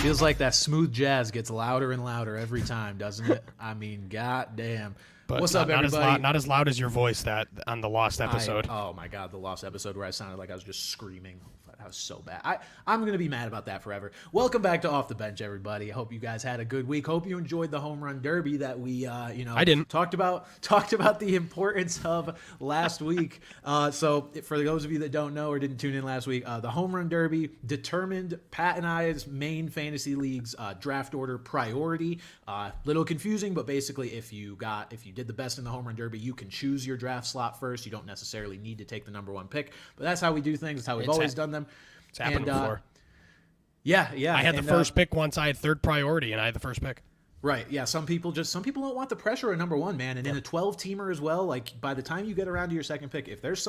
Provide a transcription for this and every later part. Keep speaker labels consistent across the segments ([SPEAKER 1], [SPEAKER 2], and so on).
[SPEAKER 1] Feels like that smooth jazz gets louder and louder every time, doesn't it? I mean, goddamn.
[SPEAKER 2] But
[SPEAKER 1] What's up, everybody?
[SPEAKER 2] Not as loud as your voice that on the Lost episode.
[SPEAKER 1] Oh my god, the Lost episode where I sounded like I was just screaming. That was so bad. I'm going to be mad about that forever. Welcome back to Off the Bench, everybody. I hope you guys had a good week. Hope you enjoyed the home run derby that we,
[SPEAKER 2] I didn't.
[SPEAKER 1] talked about the importance of last week. So for those of you that don't know or didn't tune in last week, the home run derby determined Pat and I's main fantasy league's draft order priority. Little confusing, but basically if you did the best in the home run derby, you can choose your draft slot first. You don't necessarily need to take the number one pick, but that's how we do things. It's how we've always done them.
[SPEAKER 2] It's happened before.
[SPEAKER 1] Yeah.
[SPEAKER 2] I had the first pick once. I had third priority, and I had the first pick.
[SPEAKER 1] Right. Yeah. Some people don't want the pressure of number one, man. And in a 12-teamer as well, like by the time you get around to your second pick, if there's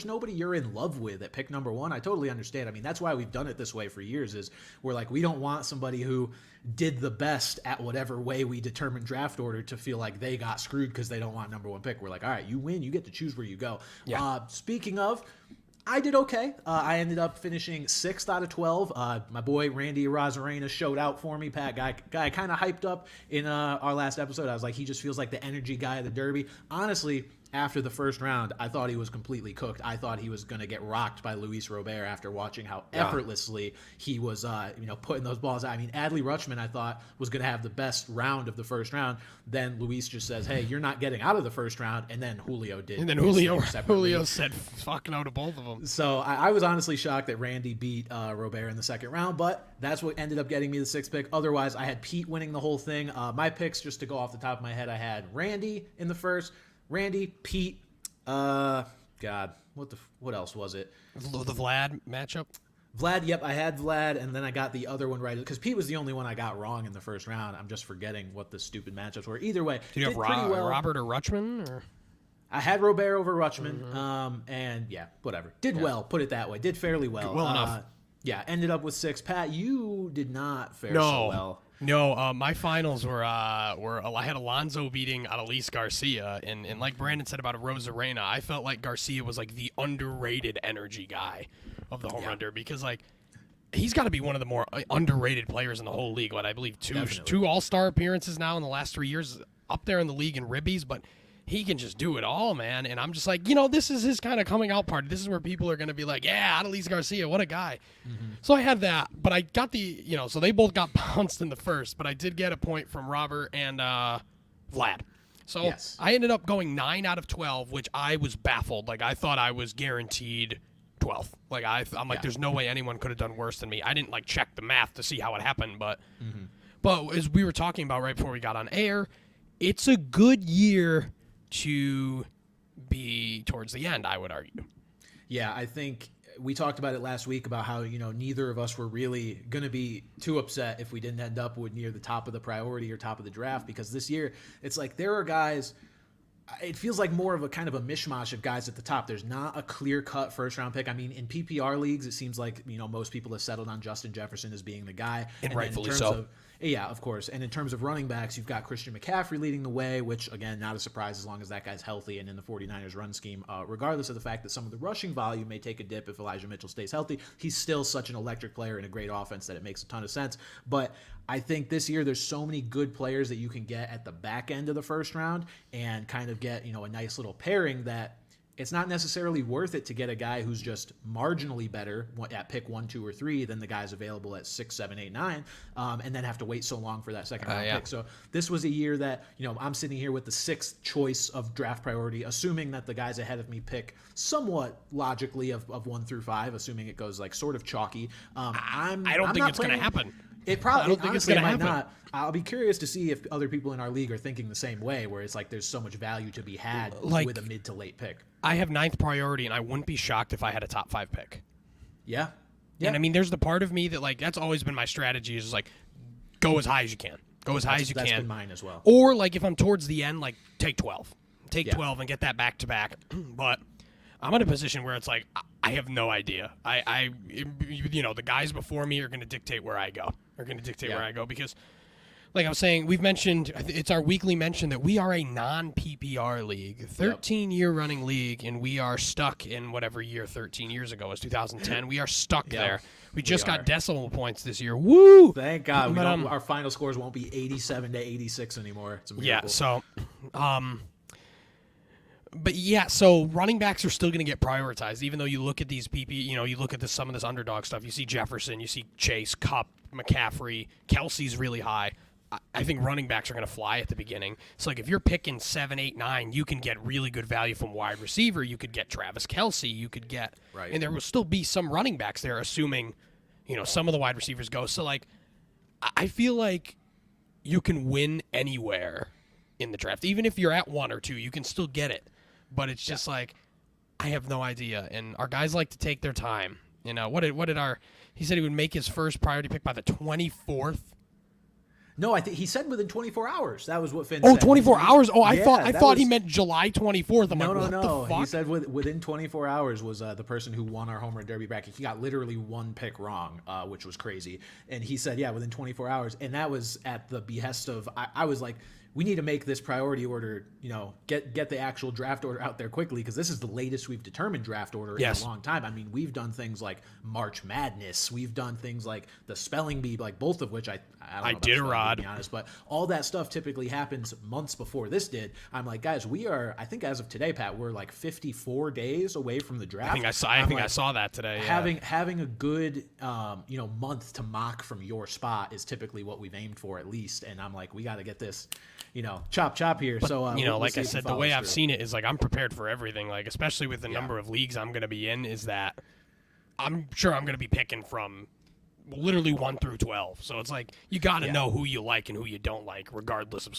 [SPEAKER 1] nobody you're in love with at pick number one, I totally understand. I mean, that's why we've done it this way for years. Is we're like, we don't want somebody who did the best at whatever way we determine draft order to feel like they got screwed because they don't want number one pick. We're like, all right, you win, you get to choose where you go.
[SPEAKER 2] Yeah.
[SPEAKER 1] Speaking of, I did okay. I ended up finishing 6th out of 12. My boy Randy Arozarena showed out for me. Pat, guy kind of hyped up in our last episode. I was like, he just feels like the energy guy of the Derby. Honestly, after the first round, I thought he was completely cooked. I thought he was going to get rocked by Luis Robert after watching how effortlessly he was, putting those balls out. I mean, Adley Rutschman, I thought, was going to have the best round of the first round. Then Luis just says, hey, you're not getting out of the first round. And then Julio did.
[SPEAKER 2] And then Julio said fuck no to both of them.
[SPEAKER 1] So I was honestly shocked that Randy beat Robert in the second round, but that's what ended up getting me the 6th pick. Otherwise, I had Pete winning the whole thing. My picks, just to go off the top of my head, I had Randy in the first. Randy, Pete, what else was it?
[SPEAKER 2] The Vlad matchup?
[SPEAKER 1] Vlad, yep, I had Vlad, and then I got the other one right, because Pete was the only one I got wrong in the first round. I'm just forgetting what the stupid matchups were. Either way,
[SPEAKER 2] did you have Robert or Rutschman? Or?
[SPEAKER 1] I had Robert over Rutschman, and yeah, whatever. Did well, put it that way. Did fairly well.
[SPEAKER 2] Well enough.
[SPEAKER 1] Yeah, ended up with 6. Pat, you did not fare so well.
[SPEAKER 2] No, my finals were I had Alonso beating Adolis Garcia, and like Brandon said about Arozarena, I felt like Garcia was like the underrated energy guy of the home run derby, because like he's got to be one of the more underrated players in the whole league. What I believe two All-Star appearances now in the last 3 years, up there in the league in ribbies, but he can just do it all, man. And I'm just like, this is his kind of coming out party. This is where people are going to be like, yeah, Adolis Garcia, what a guy. Mm-hmm. So I had that, but I got so they both got bounced in the first, but I did get a point from Robert and Vlad. So yes. I ended up going 9 out of 12, which I was baffled. Like, I thought I was guaranteed 12th. Like, I'm like, there's no way anyone could have done worse than me. I didn't, check the math to see how it happened, but as we were talking about right before we got on air, it's a good year to be towards the end, I would argue.
[SPEAKER 1] Yeah, I think we talked about it last week about how, neither of us were really going to be too upset if we didn't end up with near the top of the priority or top of the draft, because this year it's like there are guys, it feels like more of a kind of a mishmash of guys at the top. There's not a clear-cut first-round pick. I mean, in PPR leagues, it seems like, most people have settled on Justin Jefferson as being the guy.
[SPEAKER 2] And rightfully so.
[SPEAKER 1] Yeah, of course. And in terms of running backs, you've got Christian McCaffrey leading the way, which, again, not a surprise as long as that guy's healthy and in the 49ers run scheme. Regardless of the fact that some of the rushing volume may take a dip if Elijah Mitchell stays healthy, he's still such an electric player and a great offense that it makes a ton of sense. But I think this year there's so many good players that you can get at the back end of the first round and kind of get, a nice little pairing that it's not necessarily worth it to get a guy who's just marginally better at pick 1, 2, or 3 than the guys available at 6, 7, 8, 9, and then have to wait so long for that second round pick. So this was a year that, I'm sitting here with the 6th choice of draft priority, assuming that the guys ahead of me pick somewhat logically of 1 through 5, assuming it goes sort of chalky.
[SPEAKER 2] I don't think it's going to happen.
[SPEAKER 1] It probably, I don't think honestly, it's going to happen. Not. I'll be curious to see if other people in our league are thinking the same way, where it's like there's so much value to be had with a mid to late pick.
[SPEAKER 2] I have 9th priority, and I wouldn't be shocked if I had a top 5 pick.
[SPEAKER 1] Yeah.
[SPEAKER 2] And I mean, there's the part of me that that's always been my strategy is go as high as you can. Go as high as you can.
[SPEAKER 1] That's been mine as well.
[SPEAKER 2] Or if I'm towards the end, take 12. Take 12 and get that back to back. But I'm in a position where it's I have no idea. The guys before me are going to dictate where I go. Because like I was saying, we've mentioned, it's our weekly mention that we are a non-PPR league, 13-year running league, and we are stuck in whatever year 13 years ago was, 2010. We are stuck there. We just got decimal points this year. Woo!
[SPEAKER 1] Thank God. Our final scores won't be 87 to 86 anymore. It's a miracle.
[SPEAKER 2] Yeah, so, but yeah, so running backs are still going to get prioritized, even though you look at these you look at some of this underdog stuff. You see Jefferson, you see Chase, Kupp, McCaffrey, Kelsey's really high. I think running backs are going to fly at the beginning. So, like, if you're picking 7, 8, 9, you can get really good value from wide receiver. You could get Travis Kelce. You could get, and there will still be some running backs there, assuming, some of the wide receivers go. So, like, I feel like you can win anywhere in the draft. Even if you're at 1 or 2, you can still get it. But it's just like, I have no idea. And our guys like to take their time. What did he said he would make his first priority pick by the 24th.
[SPEAKER 1] No, I think he said within 24 hours. That was what Finn said.
[SPEAKER 2] 24 hours? Oh, I thought he meant July 24th. I'm like, what the fuck?
[SPEAKER 1] He said within 24 hours was the person who won our home run derby bracket. He got literally 1 pick wrong, which was crazy. And he said, within 24 hours. And that was at the behest of, I was like, we need to make this priority order, get the actual draft order out there quickly, because this is the latest we've determined draft order in a long time. I mean, we've done things like March Madness. We've done things like the spelling bee, like both of which I did, to be honest, but all that stuff typically happens months before this did. I'm like, guys, I think as of today, Pat, we're like 54 days away from the draft.
[SPEAKER 2] I think I saw that today.
[SPEAKER 1] Having a good, month to mock from your spot is typically what we've aimed for, at least. And I'm like, we got to get this, chop here. But, so,
[SPEAKER 2] like I said, the way I've seen it is like I'm prepared for everything. Like, especially with the number of leagues I'm going to be in, is that I'm sure I'm going to be picking from literally 1 through 12. So it's like you got to know who you like and who you don't like, regardless of.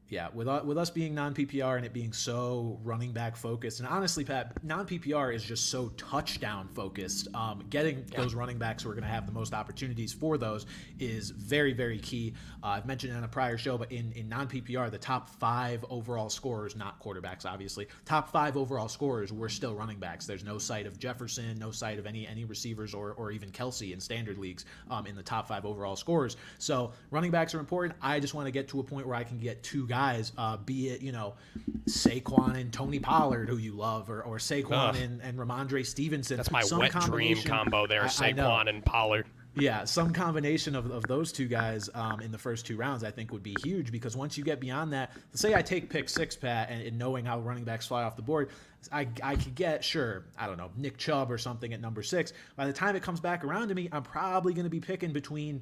[SPEAKER 1] Yeah, with us being non-PPR and it being so running back focused, and honestly, Pat, non-PPR is just so touchdown focused. Getting those running backs who are going to have the most opportunities for those is very, very key. I've mentioned it on a prior show, but in non-PPR, the top 5 overall scorers, not quarterbacks, obviously, top 5 overall scorers were still running backs. There's no sight of Jefferson, no sight of any receivers or even Kelsey in standard leagues in the top 5 overall scorers. So running backs are important. I just want to get to a point where I can get 2 guys, be it, Saquon and Tony Pollard, who you love, or Saquon and Ramondre Stevenson.
[SPEAKER 2] That's my wet dream combo there, Saquon and Pollard.
[SPEAKER 1] Yeah, some combination of those 2 guys in the first 2 rounds I think would be huge, because once you get beyond that, say I take pick 6, Pat, and knowing how running backs fly off the board, I could get, Nick Chubb or something at number 6. By the time it comes back around to me, I'm probably going to be picking between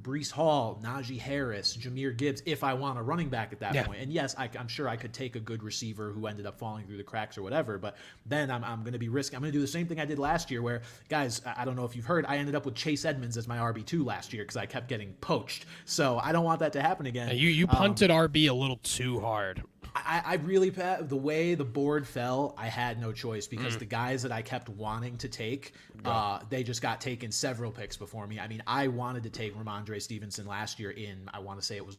[SPEAKER 1] Breece Hall, Najee Harris, Jahmyr Gibbs, if I want a running back at that point. And yes, I'm sure I could take a good receiver who ended up falling through the cracks or whatever, but then I'm going to be risky. I'm going to do the same thing I did last year where, guys, I don't know if you've heard, I ended up with Chase Edmonds as my RB2 last year because I kept getting poached. So I don't want that to happen again.
[SPEAKER 2] You punted RB a little too hard.
[SPEAKER 1] I really, the way the board fell, I had no choice, because the guys that I kept wanting to take, they just got taken several picks before me. I mean, I wanted to take Ramondre Stevenson last year I want to say it was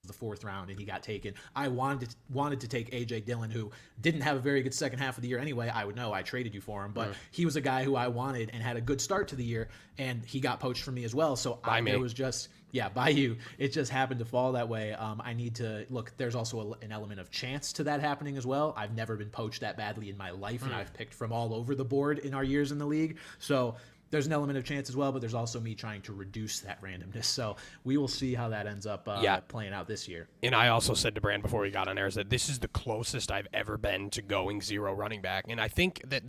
[SPEAKER 1] the 4th round, and he got taken. I wanted to take A.J. Dillon, who didn't have a very good second half of the year anyway. I would know. I traded you for him, but he was a guy who I wanted and had a good start to the year, and he got poached from me as well. So it was just... by you. It just happened to fall that way. I need to look. There's also an element of chance to that happening as well. I've never been poached that badly in my life, and I've picked from all over the board in our years in the league. So there's an element of chance as well, but there's also me trying to reduce that randomness. So we will see how that ends up playing out this year.
[SPEAKER 2] And I also said to Brand before we got on air that this is the closest I've ever been to going 0 running back, and I think that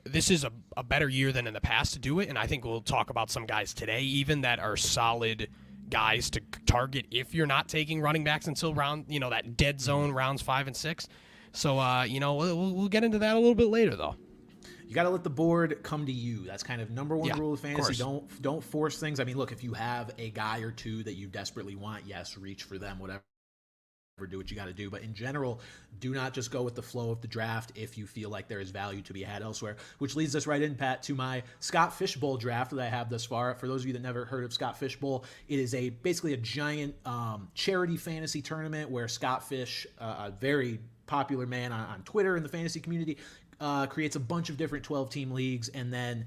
[SPEAKER 2] this is a better year than in the past to do it, and I think we'll talk about some guys today even that are solid guys to target if you're not taking running backs until round, that dead zone rounds 5 and 6. So, we'll get into that a little bit later, though.
[SPEAKER 1] You got to let the board come to you. That's kind of number 1 rule of fantasy. Don't force things. I mean, look, if you have a guy or 2 that you desperately want, yes, reach for them, whatever. Do what you got to do, but in general, do not just go with the flow of the draft if you feel like there is value to be had elsewhere, which leads us right in, Pat, to my Scott Fishbowl draft that I have thus far. For those of you that never heard of Scott Fishbowl, it is basically a giant charity fantasy tournament where Scott Fish, a very popular man on Twitter in the fantasy community, creates a bunch of different 12-team leagues, and then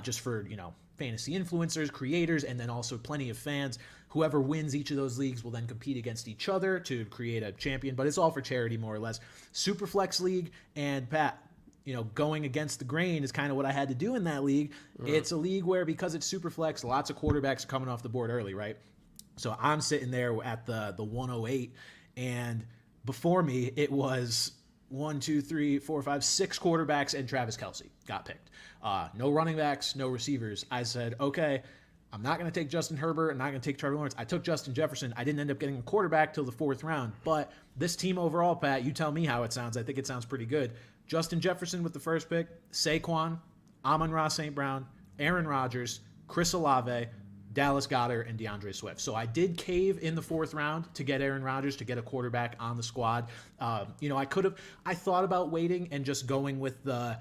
[SPEAKER 1] just for, fantasy influencers, creators, and then also plenty of fans. Whoever wins each of those leagues will then compete against each other to create a champion, but it's all for charity, more or less. Superflex League, and Pat, going against the grain is kind of what I had to do in that league. It's a league where, because it's Superflex, lots of quarterbacks are coming off the board early, right? So I'm sitting there at the 108, and before me, it was 1, 2, 3, 4, 5, 6 quarterbacks, and Travis Kelce got picked. No running backs, no receivers. I said, okay, I'm not going to take Justin Herbert. I'm not going to take Trevor Lawrence. I took Justin Jefferson. I didn't end up getting a quarterback till the 4th round. But this team overall, Pat, you tell me how it sounds. I think it sounds pretty good. Justin Jefferson with the first pick, Saquon, Amon-Ra St. Brown, Aaron Rodgers, Chris Olave, Dallas Goedert, and DeAndre Swift. So I did cave in the 4th round to get Aaron Rodgers, to get a quarterback on the squad. I thought about waiting and just going with the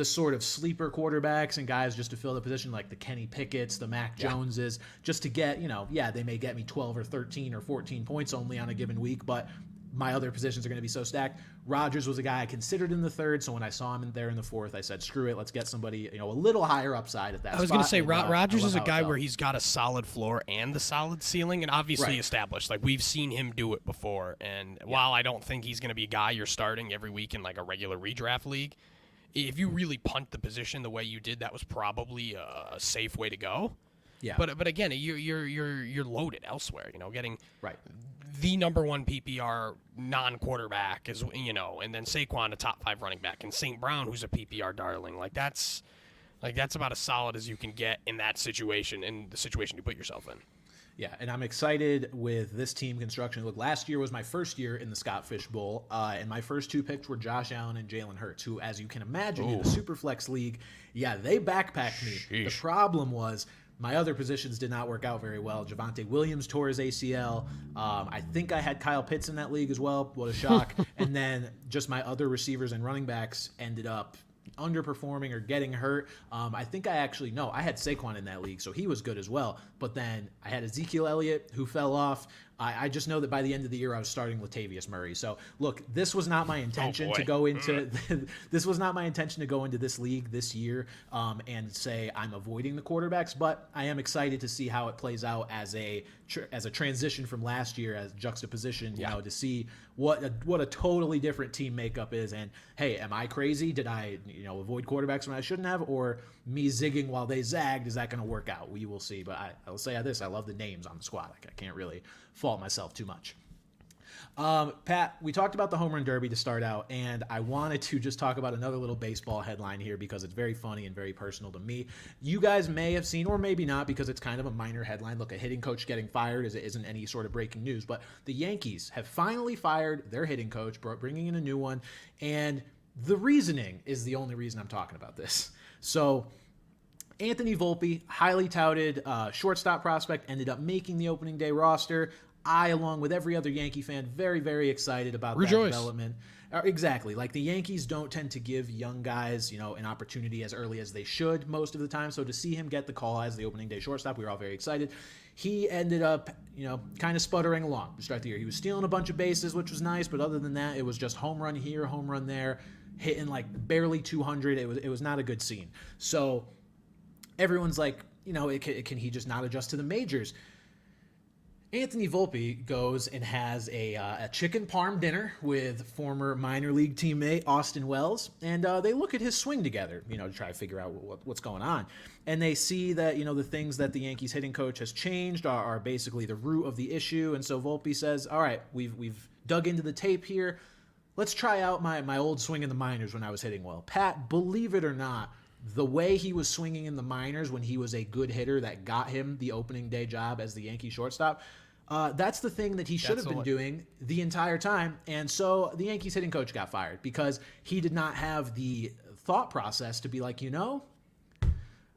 [SPEAKER 1] sort of sleeper quarterbacks and guys just to fill the position, like the Kenny Pickett's, the Mac Joneses, just to get, they may get me 12 or 13 or 14 points only on a given week, but my other positions are going to be so stacked. Rodgers was a guy I considered in the 3rd, so when I saw him in there in the 4th, I said, screw it, let's get somebody, a little higher upside at that spot.
[SPEAKER 2] I was going to say, Rodgers is a guy where he's got a solid floor and the solid ceiling, and obviously established. Like, we've seen him do it before, and while I don't think he's going to be a guy you're starting every week in, like, a regular redraft league, if you really punt the position the way you did, that was probably a safe way to go. Yeah. But again, you're loaded elsewhere. Getting the number 1 PPR non-quarterback is and then Saquon, a top 5 running back, and St. Brown, who's a PPR darling. That's about as solid as you can get in that situation, in the situation you put yourself in.
[SPEAKER 1] Yeah, and I'm excited with this team construction. Look, last year was my first year in the Scott Fishbowl, and my first 2 picks were Josh Allen and Jalen Hurts, who, as you can imagine, in a Superflex league, they backpacked me.
[SPEAKER 2] Sheesh.
[SPEAKER 1] The problem was my other positions did not work out very well. Javonte Williams tore his ACL. I think I had Kyle Pitts in that league as well. What a shock. And then just my other receivers and running backs ended up underperforming or getting hurt. I think I had Saquon in that league, so he was good as well. But then I had Ezekiel Elliott, who fell off. I just know that by the end of the year I was starting Latavius Murray. So look, this was not my intention to go into this was not my intention to go into this league this year and say I'm avoiding the quarterbacks, but I am excited to see how it plays out as a transition from last year, as juxtaposition, to see what a totally different team makeup is. And hey, am I crazy? Did I avoid quarterbacks when I shouldn't have, or me zigging while they zagged? Is that going to work out? We will see. But I will say this: I love the names on the squad. I can't really fault myself too much. Pat, we talked about the home run derby to start out, and I wanted to just talk about another little baseball headline here because it's very funny and very personal to me. You guys may have seen, or maybe not, because it's kind of a minor headline. Look, a hitting coach getting fired isn't any sort of breaking news, but the Yankees have finally fired their hitting coach, bringing in a new one, and the reasoning is the only reason I'm talking about this. So Anthony Volpe, highly touted shortstop prospect, ended up making the opening day roster. I, along with every other Yankee fan, very, very excited about that development. Exactly. Like, the Yankees don't tend to give young guys, an opportunity as early as they should most of the time. So to see him get the call as the opening day shortstop, we were all very excited. He ended up, kind of sputtering along to start the year. He was stealing a bunch of bases, which was nice, but other than that, it was just home run here, home run there, hitting like barely 200. It was not a good scene. So everyone's like, can he just not adjust to the majors? Anthony Volpe goes and has a chicken parm dinner with former minor league teammate Austin Wells, and they look at his swing together, to try to figure out what's going on. And they see that, the things that the Yankees hitting coach has changed are basically the root of the issue. And so Volpe says, all right, we've dug into the tape here. Let's try out my old swing in the minors when I was hitting well. Pat, believe it or not, the way he was swinging in the minors when he was a good hitter that got him the opening day job as the Yankee shortstop, that's the thing that he should have been doing the entire time. And so the Yankees hitting coach got fired because he did not have the thought process to be like,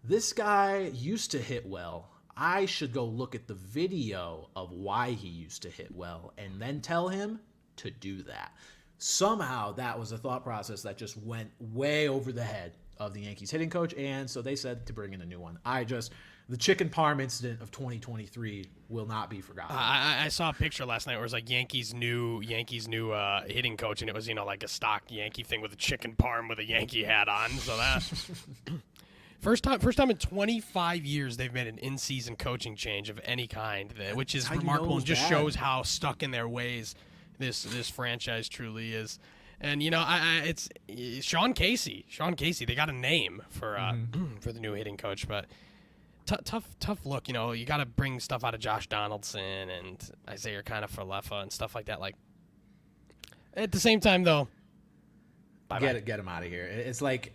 [SPEAKER 1] this guy used to hit well. I should go look at the video of why he used to hit well and then tell him to do that. Somehow that was a thought process that just went way over the head of the Yankees hitting coach, and so they said to bring in a new one. The chicken parm incident of 2023 will not be forgotten.
[SPEAKER 2] I saw a picture last night where it was like Yankees new hitting coach, and it was like a stock Yankee thing with a chicken parm with a Yankee hat on. So that First time in 25 years they've made an in-season coaching change of any kind, which is remarkable and just shows how stuck in their ways this franchise truly is. And it's Sean Casey. They got a name for for the new hitting coach, but tough look. You got to bring stuff out of Josh Donaldson and Isaiah kind of for Lefa and stuff like that. Like at the same time, though,
[SPEAKER 1] get him out of here. It's like.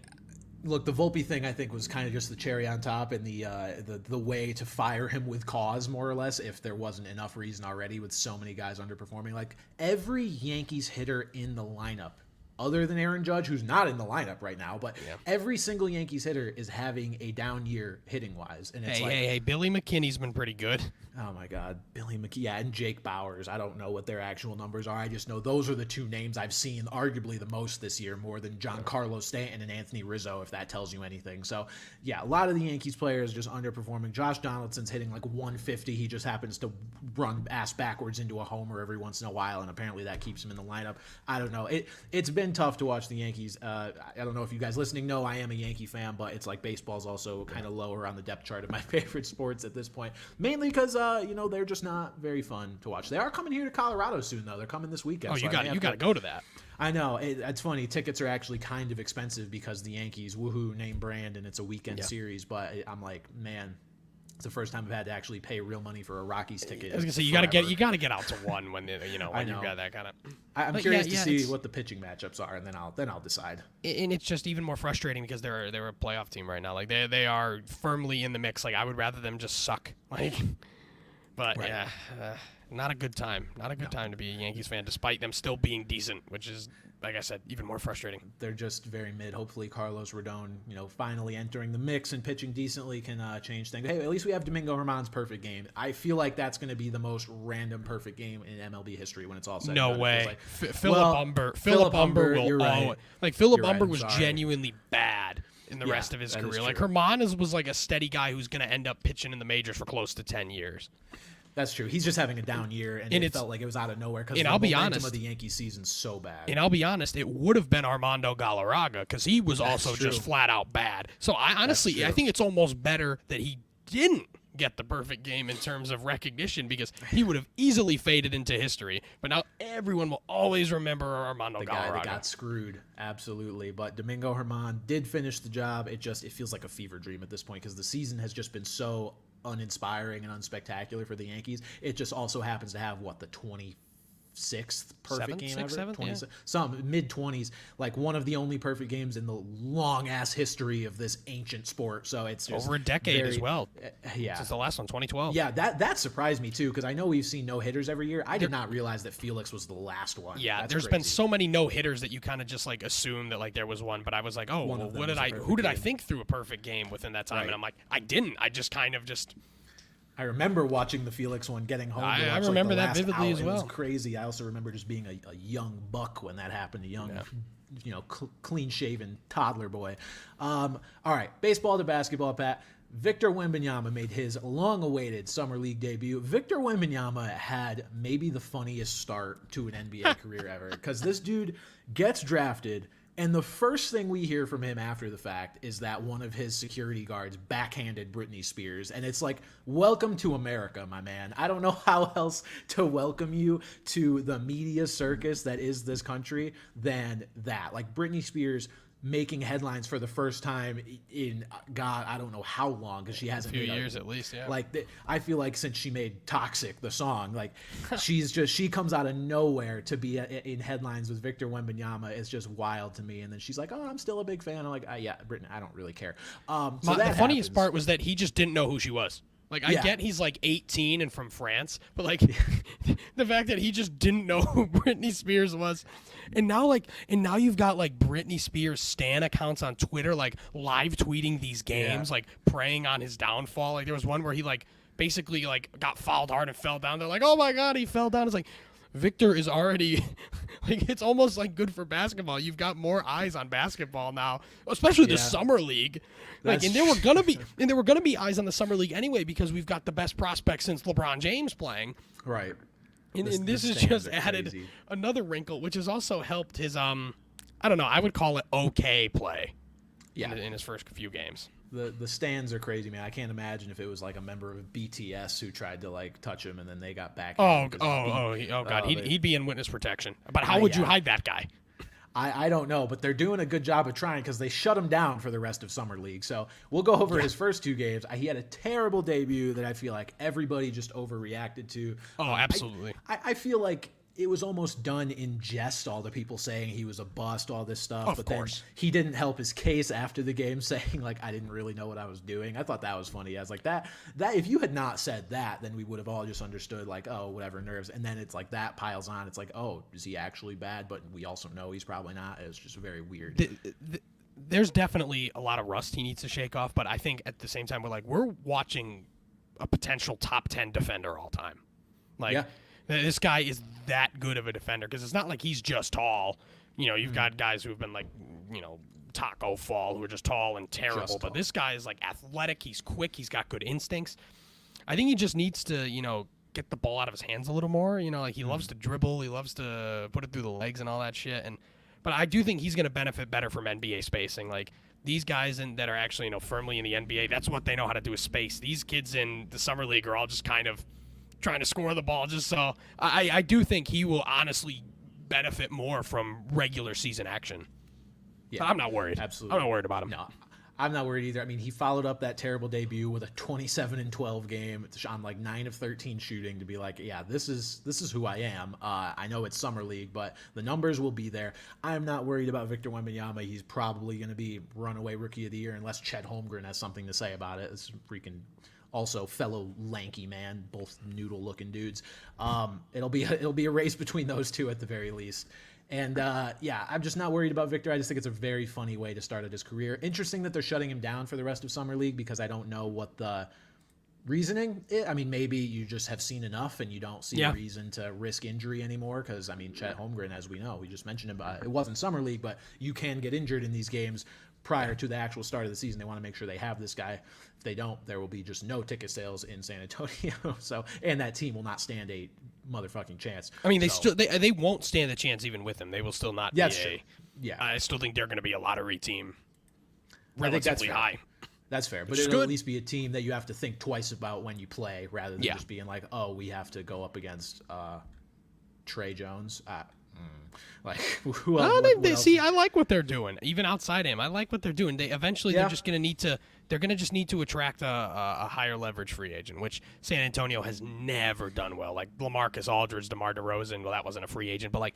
[SPEAKER 1] Look, the Volpe thing I think was kind of just the cherry on top, and the way to fire him with cause, more or less, if there wasn't enough reason already with so many guys underperforming. Like every Yankees hitter in the lineup, other than Aaron Judge, who's not in the lineup right now, but every single Yankees hitter is having a down year hitting wise. And it's
[SPEAKER 2] hey, Billy McKinney's been pretty good.
[SPEAKER 1] Oh my God, Billy McKinney, and Jake Bowers. I don't know what their actual numbers are. I just know those are the two names I've seen arguably the most this year, more than Giancarlo Stanton and Anthony Rizzo, if that tells you anything. So yeah, a lot of the Yankees players just underperforming. Josh Donaldson's hitting like 150. He just happens to run ass backwards into a homer every once in a while, and apparently that keeps him in the lineup. I don't know. It's been tough to watch the Yankees. I don't know if you guys listening know I am a Yankee fan, but it's like baseball's also kind of lower on the depth chart of my favorite sports at this point, mainly because they're just not very fun to watch. They are coming here to Colorado soon, though. They're coming this weekend.
[SPEAKER 2] Oh, you got to go to that.
[SPEAKER 1] I know. It's funny. Tickets are actually kind of expensive because the Yankees, woohoo, name brand, and it's a weekend series. But I'm like, man, it's the first time I've had to actually pay real money for a Rockies ticket.
[SPEAKER 2] I was gonna say you got to get out to one when when you've got that kind of.
[SPEAKER 1] I'm curious to see what the pitching matchups are, and then I'll decide.
[SPEAKER 2] And it's just even more frustrating because they're a playoff team right now. Like they are firmly in the mix. Like I would rather them just suck. Like. But not a good time. Not a good time to be a Yankees fan, despite them still being decent, which is, like I said, even more frustrating.
[SPEAKER 1] They're just very mid. Hopefully, Carlos Rodon, finally entering the mix and pitching decently can change things. Hey, at least we have Domingo Germán's perfect game. I feel like that's going to be the most random perfect game in MLB history when it's all said.
[SPEAKER 2] No
[SPEAKER 1] and done.
[SPEAKER 2] way.
[SPEAKER 1] Like,
[SPEAKER 2] Philip Humber will.
[SPEAKER 1] You're right.
[SPEAKER 2] Like Philip Humber was genuinely bad in the rest of his career. Like Germán was like a steady guy who's going to end up pitching in the majors for close to 10 years.
[SPEAKER 1] That's true. He's just having a down year, and it felt like it was out of nowhere because the momentum of the Yankees season's so bad.
[SPEAKER 2] And I'll be honest, it would have been Armando Galarraga because he was also just flat out bad. So I think it's almost better that he didn't get the perfect game in terms of recognition because he would have easily faded into history. But now everyone will always remember Armando Galarraga. The guy that
[SPEAKER 1] got screwed, absolutely. But Domingo Germán did finish the job. It feels like a fever dream at this point because the season has just been so uninspiring and unspectacular for the Yankees. It just also happens to have the 26th perfect game ever, some mid-20s, like one of the only perfect games in the long-ass history of this ancient sport. So it's just
[SPEAKER 2] over a decade as well.
[SPEAKER 1] Yeah,
[SPEAKER 2] since the last one, 2012.
[SPEAKER 1] Yeah, that surprised me too because I know we've seen no hitters every year. I did not realize that Felix was the last one.
[SPEAKER 2] Yeah, there's been so many no hitters that you kind of just like assume that like there was one, but I was like, oh, well, who did I think threw a perfect game within that time? Right. And I'm like, I didn't. I just kind of just.
[SPEAKER 1] I remember watching the Felix one, getting home.
[SPEAKER 2] I remember that vividly as well.
[SPEAKER 1] It was crazy. I also remember just being a young buck when that happened, a young, clean-shaven toddler boy. All right, baseball to basketball, Pat. Victor Wembanyama made his long-awaited Summer League debut. Victor Wembanyama had maybe the funniest start to an NBA career ever because this dude gets drafted, and the first thing we hear from him after the fact is that one of his security guards backhanded Britney Spears. And it's like, welcome to America, my man. I don't know how else to welcome you to the media circus that is this country than that. Like Britney Spears making headlines for the first time in God, I don't know how long because she hasn't
[SPEAKER 2] a few years at least. Yeah,
[SPEAKER 1] like I feel like since she made "Toxic" the song, like she comes out of nowhere to be in headlines with Victor Wembanyama. It's just wild to me. And then she's like, "Oh, I'm still a big fan." I'm like, "Yeah, Brittany, I don't really care."
[SPEAKER 2] The funniest part was that he just didn't know who she was. Like, I get he's like 18 and from France, but like the fact that he just didn't know who Britney Spears was. And now you've got like Britney Spears stan accounts on Twitter, like live tweeting these games, like preying on his downfall. Like there was one where he like basically like got fouled hard and fell down. They're like, oh my God, he fell down. It's like, Victor is already like, it's almost like good for basketball. You've got more eyes on basketball now, especially the summer league. Like, and there were gonna be eyes on the summer league anyway because we've got the best prospect since LeBron James playing.
[SPEAKER 1] Right.
[SPEAKER 2] And this has just added another wrinkle, which has also helped his I don't know, I would call it okay play. Yeah. In his first few games.
[SPEAKER 1] The stands are crazy, man. I can't imagine if it was like a member of BTS who tried to like touch him and then they got back.
[SPEAKER 2] Oh God, he'd be in witness protection. But how would you hide that guy?
[SPEAKER 1] I don't know, but they're doing a good job of trying because they shut him down for the rest of Summer League. So we'll go over his first 2 games. He had a terrible debut that I feel like everybody just overreacted to.
[SPEAKER 2] Oh, absolutely.
[SPEAKER 1] I feel like it was almost done in jest, all the people saying he was a bust, all this stuff.
[SPEAKER 2] Of course.
[SPEAKER 1] Then he didn't help his case after the game, saying, like, I didn't really know what I was doing. I thought that was funny. I was like, that if you had not said that, then we would have all just understood, like, oh, whatever, nerves. And then it's like that piles on. It's like, oh, is he actually bad? But we also know he's probably not. It's just very weird.
[SPEAKER 2] There's definitely a lot of rust he needs to shake off, but I think at the same time, we're watching a potential top 10 defender all time. This guy is that good of a defender because it's not like he's just tall. You've got guys who have been like, Taco Fall, who are just tall and terrible. But this guy is like athletic. He's quick. He's got good instincts. I think he just needs to, get the ball out of his hands a little more. He loves to dribble. He loves to put it through the legs and all that shit. But I do think he's going to benefit better from NBA spacing. Like these guys that are actually, firmly in the NBA, that's what they know how to do is space. These kids in the Summer League are all just kind of trying to score the ball just so. I do think he will honestly benefit more from regular season action. Yeah, I'm not worried.
[SPEAKER 1] Absolutely.
[SPEAKER 2] I'm not worried about him.
[SPEAKER 1] No, I'm not worried either. I mean, he followed up that terrible debut with a 27-12 game on like 9 of 13 shooting to be like, yeah, this is who I am. I know it's Summer League, but the numbers will be there. I'm not worried about Victor Wembanyama. He's probably going to be runaway Rookie of the Year unless Chet Holmgren has something to say about it. It's freaking also fellow lanky man, both noodle-looking dudes. It'll be a race between those two at the very least. And I'm just not worried about Victor. I just think it's a very funny way to start out his career. Interesting that they're shutting him down for the rest of Summer League because I don't know what the reasoning is. I mean, maybe you just have seen enough and you don't see a reason to risk injury anymore because, I mean, Chet Holmgren, as we know, we just mentioned him, it wasn't Summer League, but you can get injured in these games prior to the actual start of the season. They want to make sure they have this guy. If they don't, there will be just no ticket sales in San Antonio. And that team will not stand a motherfucking chance.
[SPEAKER 2] I mean, they won't stand a chance even with him. They will still not.
[SPEAKER 1] That's true. Yeah,
[SPEAKER 2] I still think they're going to be a lottery team, relatively high.
[SPEAKER 1] That's fair, but it'll at least be a team that you have to think twice about when you play, rather than just being like, oh, we have to go up against Trey Jones. Like, who else?
[SPEAKER 2] See, I like what they're doing. Even outside him, I like what they're doing. They're just going to need to. They're going to just need to attract a higher leverage free agent, which San Antonio has never done well. Like LaMarcus Aldridge, DeMar DeRozan. Well, that wasn't a free agent, but like,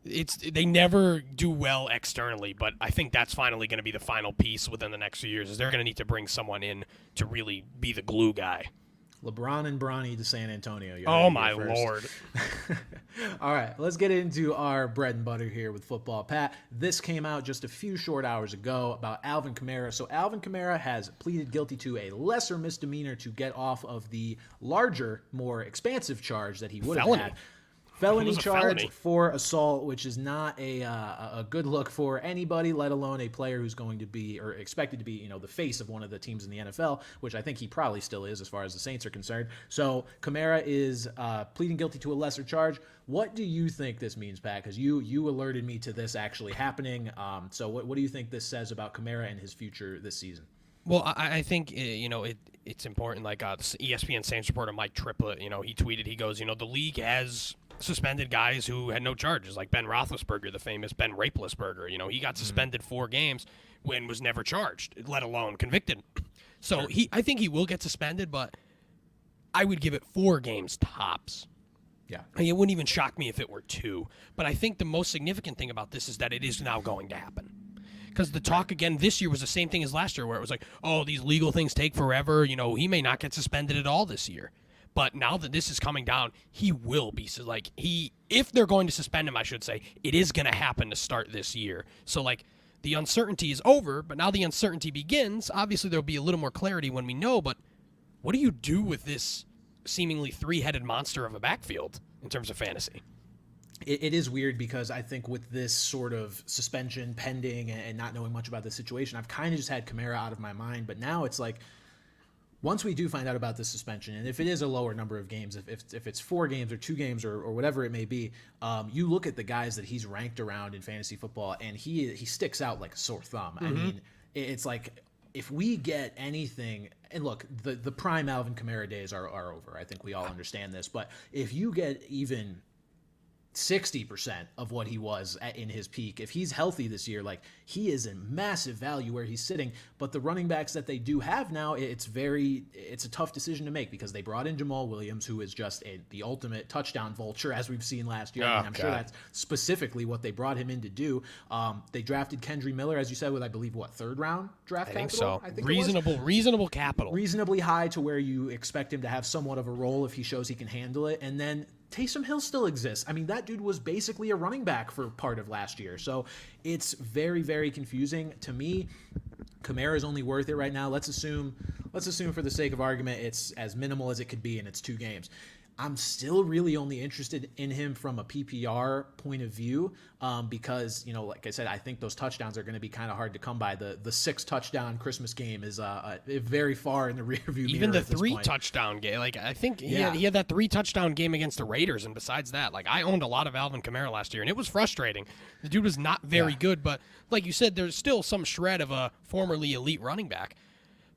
[SPEAKER 2] they never do well externally. But I think that's finally going to be the final piece within the next few years. Is they're going to need to bring someone in to really be the glue guy.
[SPEAKER 1] LeBron and Bronny to San Antonio.
[SPEAKER 2] Oh, my Lord.
[SPEAKER 1] All right, let's get into our bread and butter here with football. Pat, this came out just a few short hours ago about Alvin Kamara. So Alvin Kamara has pleaded guilty to a lesser misdemeanor to get off of the larger, more expansive charge that he would have had. Felony charge for assault, which is not a good look for anybody, let alone a player who's going to be or expected to be, the face of one of the teams in the NFL, which I think he probably still is as far as the Saints are concerned. So Kamara is pleading guilty to a lesser charge. What do you think this means, Pat? Because you alerted me to this actually happening. So what do you think this says about Kamara and his future this season?
[SPEAKER 2] Well, I think, it's important. Like ESPN Saints reporter Mike Triplett, he tweeted, he goes, the league has suspended guys who had no charges, like Ben Roethlisberger, the famous Ben Rapelessberger. He got suspended 4 games when was never charged, let alone convicted. So I think he will get suspended, but I would give it 4 games tops.
[SPEAKER 1] Yeah.
[SPEAKER 2] I mean, it wouldn't even shock me if it were 2. But I think the most significant thing about this is that it is now going to happen. Because the talk again this year was the same thing as last year, where it was like, oh, these legal things take forever. He may not get suspended at all this year. But now that this is coming down, he will be. So, if they're going to suspend him, I should say, it is going to happen to start this year. So, the uncertainty is over, but now the uncertainty begins. Obviously, there'll be a little more clarity when we know, but what do you do with this seemingly 3-headed monster of a backfield in terms of fantasy?
[SPEAKER 1] It is weird because I think with this sort of suspension pending and not knowing much about the situation, I've kind of just had Kamara out of my mind. But now it's like, once we do find out about this suspension, and if it is a lower number of games, if it's 4 games or 2 games or whatever it may be, you look at the guys that he's ranked around in fantasy football, and he sticks out like a sore thumb. I mean, it's like if we get anything, and look, the prime Alvin Kamara days are over. I think we all understand this. But if you get even 60% of what he was in his peak, if he's healthy this year, like, he is in massive value where he's sitting. But the running backs that they do have now, it's a tough decision to make, because they brought in Jamal Williams, who is just the ultimate touchdown vulture, as we've seen last year. I'm sure that's specifically what they brought him in to do. They drafted Kendry Miller, as you said, with, I believe, third round draft capital?
[SPEAKER 2] I think so. Reasonable capital.
[SPEAKER 1] Reasonably high to where you expect him to have somewhat of a role if he shows he can handle it. And then Taysom Hill still exists. I mean, that dude was basically a running back for part of last year. So it's very, very confusing to me. Kamara is only worth it right now. Let's assume for the sake of argument, it's as minimal as it could be, and it's 2 games. I'm still really only interested in him from a PPR point of view, because, like I said, I think those touchdowns are going to be kind of hard to come by. The 6-touchdown Christmas game is very far in the rearview mirror.
[SPEAKER 2] Even the 3-touchdown game, like, I think he had that 3-touchdown game against the Raiders, and besides that, like, I owned a lot of Alvin Kamara last year, and it was frustrating. The dude was not very good, but like you said, there's still some shred of a formerly elite running back.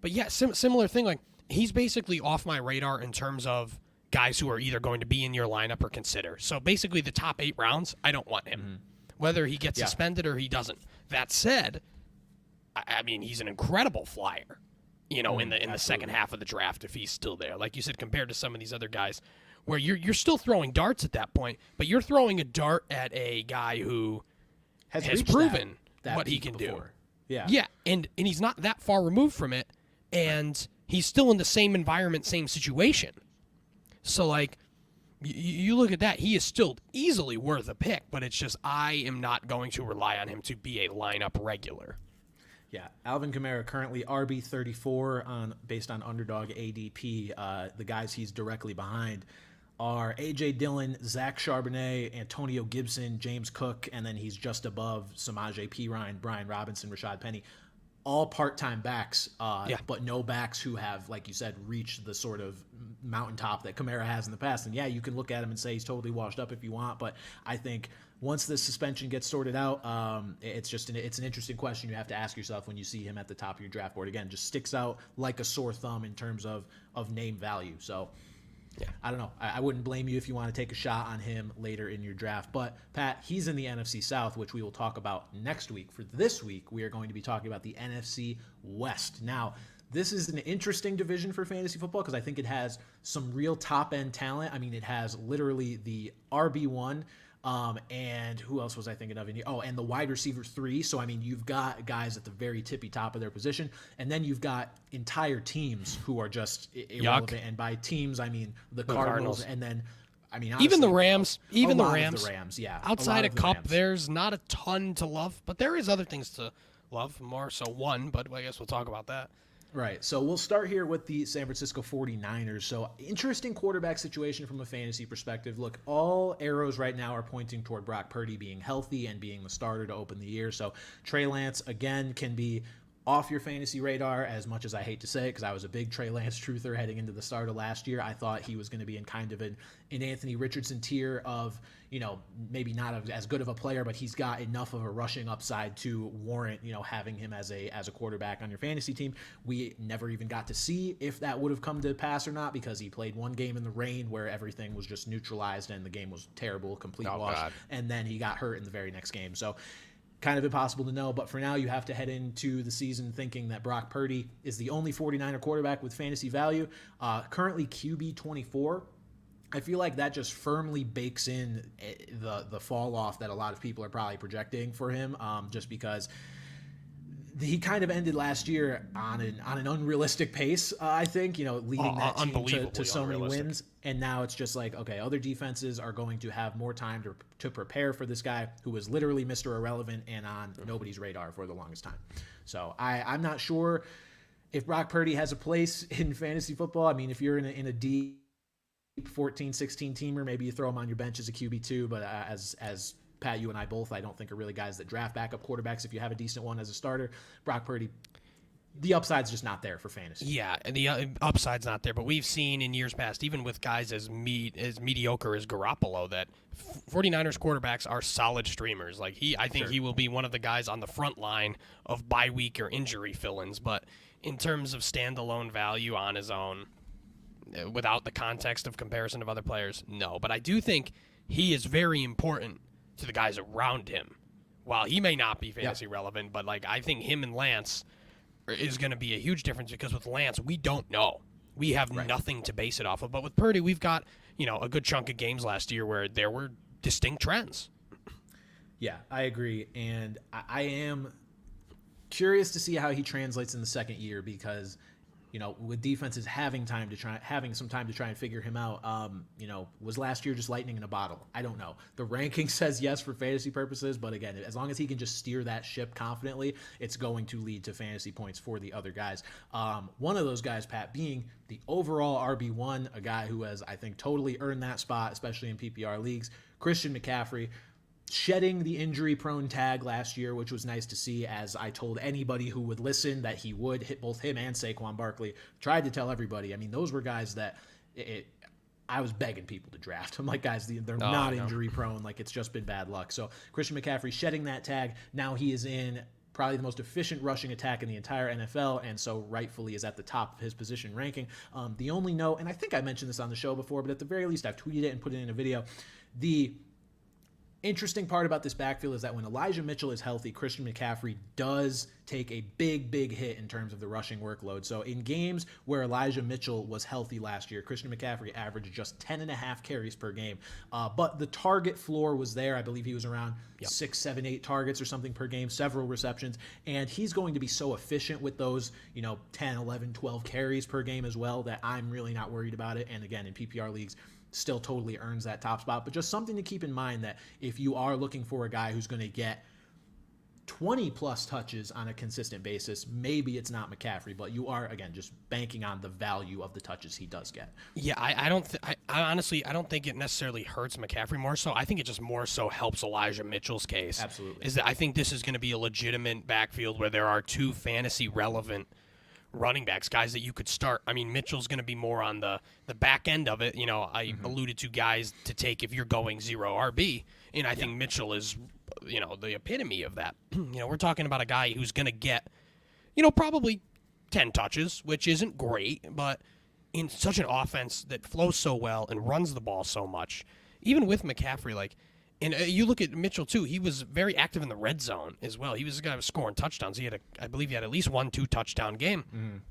[SPEAKER 2] But yeah, similar thing. Like, he's basically off my radar in terms of guys who are either going to be in your lineup or consider. So basically the top 8 rounds, I don't want him, whether he gets suspended or he doesn't. That said, I mean, he's an incredible flyer, in the second half of the draft if he's still there. Like you said, compared to some of these other guys where you're still throwing darts at that point, but you're throwing a dart at a guy who has proven
[SPEAKER 1] that
[SPEAKER 2] what he can
[SPEAKER 1] before.
[SPEAKER 2] do. Yeah, and he's not that far removed from it, and he's still in the same environment, same situation. So, like, you look at that, he is still easily worth a pick, but it's just I am not going to rely on him to be a lineup regular.
[SPEAKER 1] Yeah, Alvin Kamara currently RB34 based on Underdog ADP. The guys he's directly behind are A.J. Dillon, Zach Charbonnet, Antonio Gibson, James Cook, and then he's just above Samaje Perine, Brian Robinson, Rashad Penny. All part-time backs, but no backs who have, like you said, reached the sort of mountaintop that Kamara has in the past. And yeah, you can look at him and say he's totally washed up if you want, but I think once the suspension gets sorted out, it's an interesting question you have to ask yourself when you see him at the top of your draft board. Again, just sticks out like a sore thumb in terms of name value. So yeah, I don't know. I wouldn't blame you if you want to take a shot on him later in your draft. But, Pat, he's in the NFC South, which we will talk about next week. For this week, we are going to be talking about the NFC West. Now, this is an interesting division for fantasy football because I think it has some real top-end talent. I mean, it has literally the RB1, and who else was I thinking of? And the wide receiver 3. So, I mean, you've got guys at the very tippy top of their position. And then you've got entire teams who are just irrelevant. And by teams, I mean the Cardinals. And then, I mean, honestly,
[SPEAKER 2] even the Rams.
[SPEAKER 1] The Rams, yeah.
[SPEAKER 2] Outside of Cup, there's not a ton to love. But there is other things to love, more so one. But I guess we'll talk about that.
[SPEAKER 1] Right. So we'll start here with the San Francisco 49ers. So interesting quarterback situation from a fantasy perspective. Look, all arrows right now are pointing toward Brock Purdy being healthy and being the starter to open the year. So Trey Lance, again, can be off your fantasy radar, as much as I hate to say it, because I was a big Trey Lance truther heading into the start of last year. I thought he was going to be in kind of an Anthony Richardson tier of, maybe not as good of a player, but he's got enough of a rushing upside to warrant, having him as a quarterback on your fantasy team. We never even got to see if that would have come to pass or not, because he played one game in the rain where everything was just neutralized and the game was terrible, complete wash. God. And then he got hurt in the very next game. So kind of impossible to know, but for now you have to head into the season thinking that Brock Purdy is the only 49er quarterback with fantasy value. Currently QB 24. I feel like that just firmly bakes in the fall off that a lot of people are probably projecting for him, just because he kind of ended last year on an unrealistic pace, I think, leading that team to so many wins. And now it's just like, okay, other defenses are going to have more time to prepare for this guy who was literally Mr. Irrelevant and on nobody's radar for the longest time. So I'm not sure if Brock Purdy has a place in fantasy football. I mean, if you're in a deep 14, 16 teamer, maybe you throw him on your bench as a QB2, but as Pat, you and I both, I don't think are really guys that draft backup quarterbacks if you have a decent one as a starter. Brock Purdy, the upside's just not there for fantasy.
[SPEAKER 2] Yeah, and the upside's not there, but we've seen in years past, even with guys as mediocre as Garoppolo, that 49ers quarterbacks are solid streamers. Like I think he will be one of the guys on the front line of bye week or injury fill-ins, but in terms of standalone value on his own, without the context of comparison of other players, no. But I do think he is very important to the guys around him. While he may not be fantasy relevant, but like I think him and Lance is going to be a huge difference, because with Lance, we don't know. We have nothing to base it off of. But with Purdy, we've got, a good chunk of games last year where there were distinct trends.
[SPEAKER 1] Yeah, I agree. And I am curious to see how he translates in the second year, because, with defenses having some time to try and figure him out, was last year just lightning in a bottle? I don't know. The ranking says yes for fantasy purposes, but again, as long as he can just steer that ship confidently, it's going to lead to fantasy points for the other guys. One of those guys, Pat, being the overall RB1, a guy who has, I think, totally earned that spot, especially in PPR leagues, Christian McCaffrey. Shedding the injury-prone tag last year, which was nice to see, as I told anybody who would listen that he would hit both him and Saquon Barkley. Tried to tell everybody. I mean, those were guys that I was begging people to draft. I'm like, guys, they're not injury-prone. Like, it's just been bad luck. So Christian McCaffrey shedding that tag. Now he is in probably the most efficient rushing attack in the entire NFL, and so rightfully is at the top of his position ranking. The only note, and I think I mentioned this on the show before, but at the very least I've tweeted it and put it in a video. The interesting part about this backfield is that when Elijah Mitchell is healthy, Christian McCaffrey does take a big hit in terms of the rushing workload. So in games where Elijah Mitchell was healthy last year, Christian McCaffrey averaged just 10.5 carries per game. But the target floor was there. I believe he was around 6, 7, 8 targets or something per game, several receptions. And he's going to be so efficient with those, 10, 11, 12 carries per game as well, that I'm really not worried about it. And again, in PPR leagues, still totally earns that top spot. But just something to keep in mind, that if you are looking for a guy who's going to get 20 plus touches on a consistent basis, maybe it's not McCaffrey, but you are, again, just banking on the value of the touches he does get.
[SPEAKER 2] Yeah, I honestly don't think it necessarily hurts McCaffrey more so. I think it just more so helps Elijah Mitchell's case.
[SPEAKER 1] Absolutely.
[SPEAKER 2] Is that I think this is going to be a legitimate backfield where there are two fantasy relevant running backs, guys that you could start. I mean, Mitchell's going to be more on the back end of it. I alluded to guys to take if you're going 0 RB, and I think Mitchell is, the epitome of that. We're talking about a guy who's going to get, probably 10 touches, which isn't great, but in such an offense that flows so well and runs the ball so much, even with McCaffrey, and you look at Mitchell, too. He was very active in the red zone as well. He was a guy who was scoring touchdowns. I believe he had at least 1 2-touchdown game.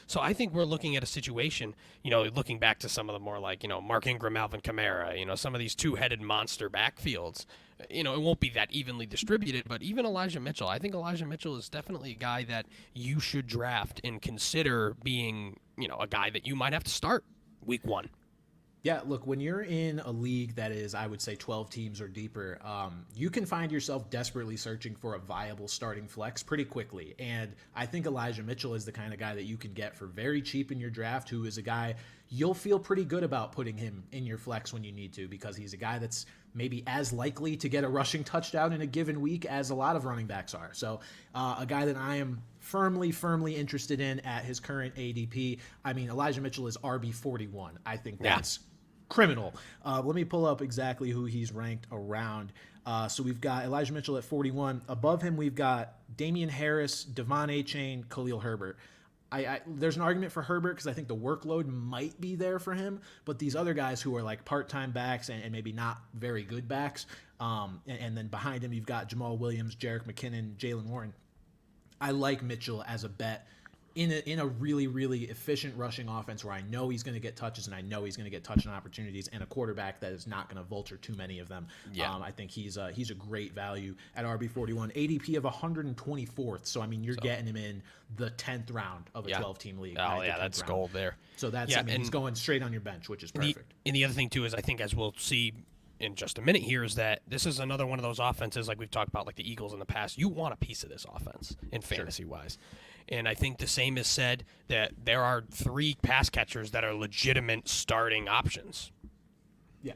[SPEAKER 2] So I think we're looking at a situation, looking back to some of the more Mark Ingram, Alvin Kamara, some of these two-headed monster backfields. It won't be that evenly distributed, but even Elijah Mitchell, I think Elijah Mitchell is definitely a guy that you should draft and consider being, a guy that you might have to start week 1.
[SPEAKER 1] Yeah, look, when you're in a league that is, I would say, 12 teams or deeper, you can find yourself desperately searching for a viable starting flex pretty quickly. And I think Elijah Mitchell is the kind of guy that you can get for very cheap in your draft, who is a guy you'll feel pretty good about putting him in your flex when you need to, because he's a guy that's maybe as likely to get a rushing touchdown in a given week as a lot of running backs are. So a guy that I am firmly interested in at his current ADP. I mean, Elijah Mitchell is RB 41. I think that's criminal. Let me pull up exactly who he's ranked around. So we've got Elijah Mitchell at 41. Above him, we've got Damian Harris, Devon Achane, Khalil Herbert. There's an argument for Herbert because I think the workload might be there for him, but these other guys who are like part-time backs and maybe not very good backs, and then behind him you've got Jamal Williams, Jerick McKinnon, Jalen Warren. I like Mitchell as a bet in a really efficient rushing offense where I know he's going to get touches and I know he's going to get touchdown opportunities, and a quarterback that is not going to vulture too many of them. I think he's a great value at RB41, ADP of 124th. So I mean, you're getting him in the 10th round of a 12-team league.
[SPEAKER 2] Oh yeah, that's gold there.
[SPEAKER 1] So that's he's going straight on your bench, which is perfect.
[SPEAKER 2] And the other thing too is I think, as we'll see in just a minute here, is that this is another one of those offenses like we've talked about, like the Eagles in the past. You want a piece of this offense in fantasy wise. And I think the same is said that there are 3 pass catchers that are legitimate starting options.
[SPEAKER 1] Yeah,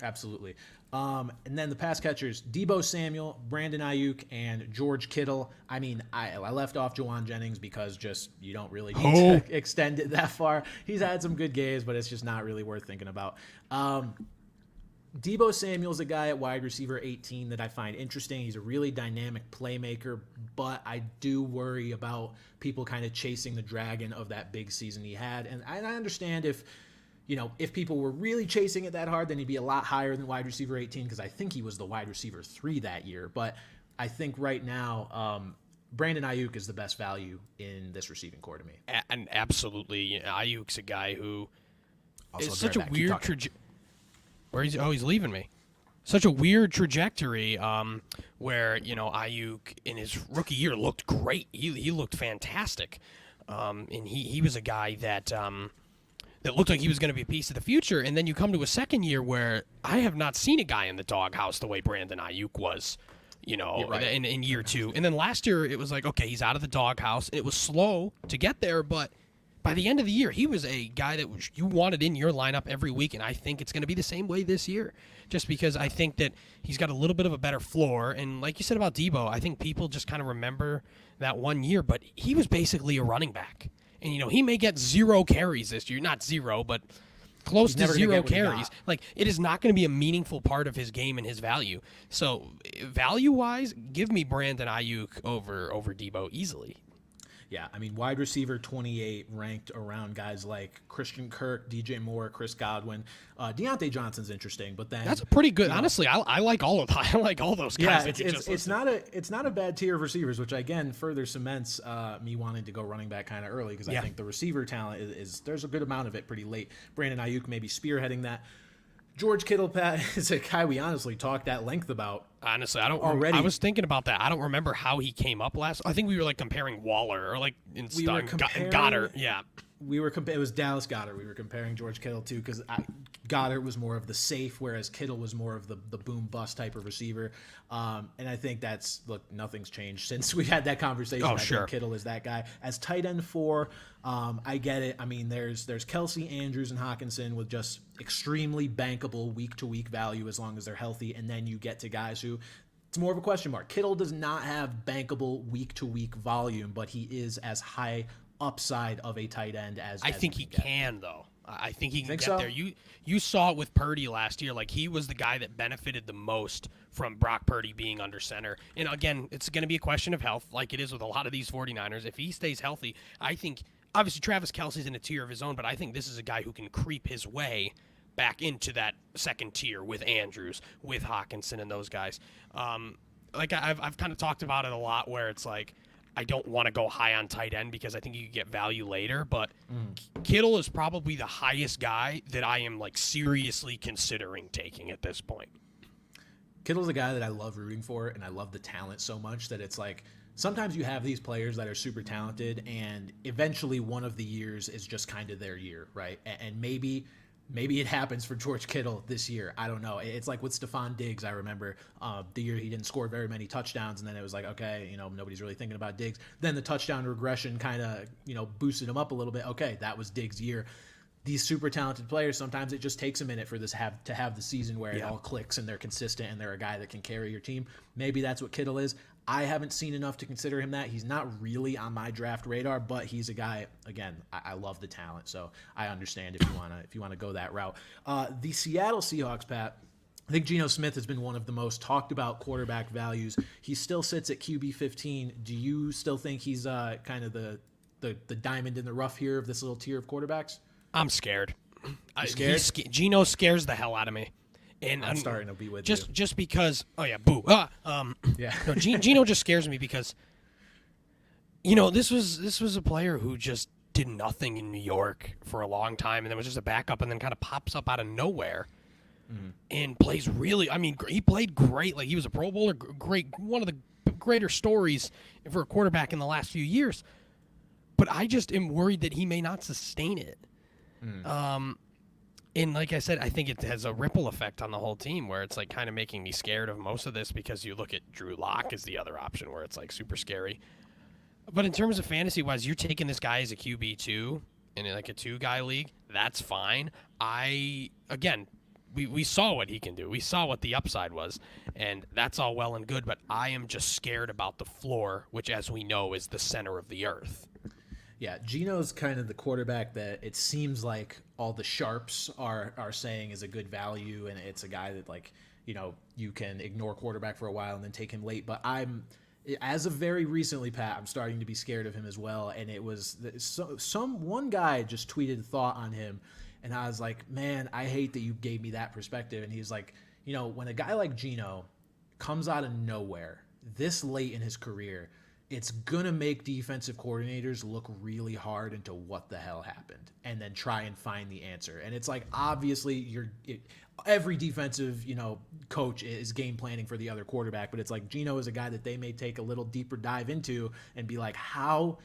[SPEAKER 1] absolutely. And then the pass catchers, Deebo Samuel, Brandon Aiyuk, and George Kittle. I mean, I left off Jawan Jennings because just you don't really need to extend it that far. He's had some good games, but it's just not really worth thinking about. Deebo Samuel's a guy at wide receiver 18 that I find interesting. He's a really dynamic playmaker, but I do worry about people kind of chasing the dragon of that big season he had. And I understand if people were really chasing it that hard, then he'd be a lot higher than wide receiver 18, because I think he was the wide receiver 3 that year. But I think right now, Brandon Aiyuk is the best value in this receiving core to me.
[SPEAKER 2] And absolutely, Ayuk's a guy who
[SPEAKER 1] Also,
[SPEAKER 2] is such a weird trajectory. He's leaving me. Such a weird trajectory where, Aiyuk in his rookie year looked great. He looked fantastic. And he was a guy that looked like he was going to be a piece of the future. And then you come to a second year where I have not seen a guy in the doghouse the way Brandon Aiyuk was, right. in year 2. And then last year it was like, okay, he's out of the doghouse. It was slow to get there, but by the end of the year, he was a guy that you wanted in your lineup every week, and I think it's going to be the same way this year, just because I think that he's got a little bit of a better floor. And like you said about Deebo, I think people just kind of remember that one year, but he was basically a running back. And, he may get 0 carries this year. Not 0, but close to 0 carries. Like, it is not going to be a meaningful part of his game and his value. So, value-wise, give me Brandon Aiyuk over Deebo easily.
[SPEAKER 1] Yeah, I mean, wide receiver 28 ranked around guys like Christian Kirk, DJ Moore, Chris Godwin. Deontay Johnson's interesting, but then
[SPEAKER 2] that's pretty good. Honestly, I like all of I like all those guys.
[SPEAKER 1] Yeah, it's not a bad tier of receivers, which again further cements me wanting to go running back kind of early, because I think the receiver talent is there's a good amount of it pretty late. Brandon Aiyuk maybe spearheading that. George Kittle, Pat, is a guy we honestly talked at length about.
[SPEAKER 2] Honestly, I don't already. I was thinking about that. I don't remember how he came up last. I think we were like comparing Waller or like and Goddard. Yeah.
[SPEAKER 1] It was Dallas Goddard. We were comparing George Kittle to, because Goddard was more of the safe, whereas Kittle was more of the boom bust type of receiver. And I think nothing's changed since we had that conversation.
[SPEAKER 2] Oh, sure.
[SPEAKER 1] Think Kittle is that guy. As tight end 4, I get it. I mean, there's Kelsey, Andrews, and Hawkinson with just extremely bankable week-to-week value as long as they're healthy, and then you get to guys who it's more of a question mark. Kittle does not have bankable week-to-week volume, but he is as high upside of a tight end as
[SPEAKER 2] I think he can, though. I think he can get
[SPEAKER 1] so?
[SPEAKER 2] there. You saw it with Purdy last year. Like, he was the guy that benefited the most from Brock Purdy being under center. And again, it's going to be a question of health, like it is with a lot of these 49ers. If he stays healthy, I think obviously Travis Kelce's in a tier of his own, but I think this is a guy who can creep his way back into that second tier with Andrews, with Hawkinson, and those guys. Like I've kind of talked about it a lot, where it's like, I don't want to go high on tight end because I think you can get value later, but Kittle is probably the highest guy that I am like seriously considering taking at this point.
[SPEAKER 1] Kittle's a guy that I love rooting for, and I love the talent so much that it's like sometimes you have these players that are super talented, and eventually one of the years is just kind of their year, right? And maybe it happens for George Kittle this year. I don't know. It's like with Stephon Diggs. I remember the year he didn't score very many touchdowns, and then it was like, okay, nobody's really thinking about Diggs. Then the touchdown regression kind of, boosted him up a little bit. Okay, that was Diggs' year. These super talented players, sometimes it just takes a minute for this to have the season where it all clicks and they're consistent and they're a guy that can carry your team. Maybe that's what Kittle is. I haven't seen enough to consider him that. He's not really on my draft radar, but he's a guy, again, I love the talent, so I understand if you want to go that route. The Seattle Seahawks, Pat, I think Geno Smith has been one of the most talked about quarterback values. He still sits at QB 15. Do you still think he's kind of the diamond in the rough here of this little tier of quarterbacks?
[SPEAKER 2] I'm scared.
[SPEAKER 1] Scared?
[SPEAKER 2] Geno scares the hell out of me. And
[SPEAKER 1] I'm starting to be with
[SPEAKER 2] you. Just because. Oh yeah, boo.
[SPEAKER 1] Yeah.
[SPEAKER 2] No, Geno just scares me because, this was a player who just did nothing in New York for a long time, and then was just a backup, and then kind of pops up out of nowhere, and plays really. I mean, he played great. Like, he was a Pro Bowler, great. One of the greater stories for a quarterback in the last few years. But I just am worried that he may not sustain it. And like I said, I think it has a ripple effect on the whole team, where it's like kind of making me scared of most of this, because you look at Drew Lock as the other option where it's like super scary. But in terms of fantasy wise, you're taking this guy as a QB2 in like a 2-guy league. That's fine. We saw what he can do. We saw what the upside was, and that's all well and good, but I am just scared about the floor, which, as we know, is the center of the earth.
[SPEAKER 1] Yeah, Geno's kind of the quarterback that it seems like all the sharps are saying is a good value, and it's a guy that, like, you know, you can ignore quarterback for a while and then take him late. But as of very recently, Pat, I'm starting to be scared of him as well. And it was one guy just tweeted a thought on him, and I was like, man, I hate that you gave me that perspective. And he's like, you know, when a guy like Geno comes out of nowhere this late in his career, it's going to make defensive coordinators look really hard into what the hell happened and then try and find the answer. And it's like, obviously, every defensive, you know, coach is game planning for the other quarterback, but it's like Geno is a guy that they may take a little deeper dive into and be like, how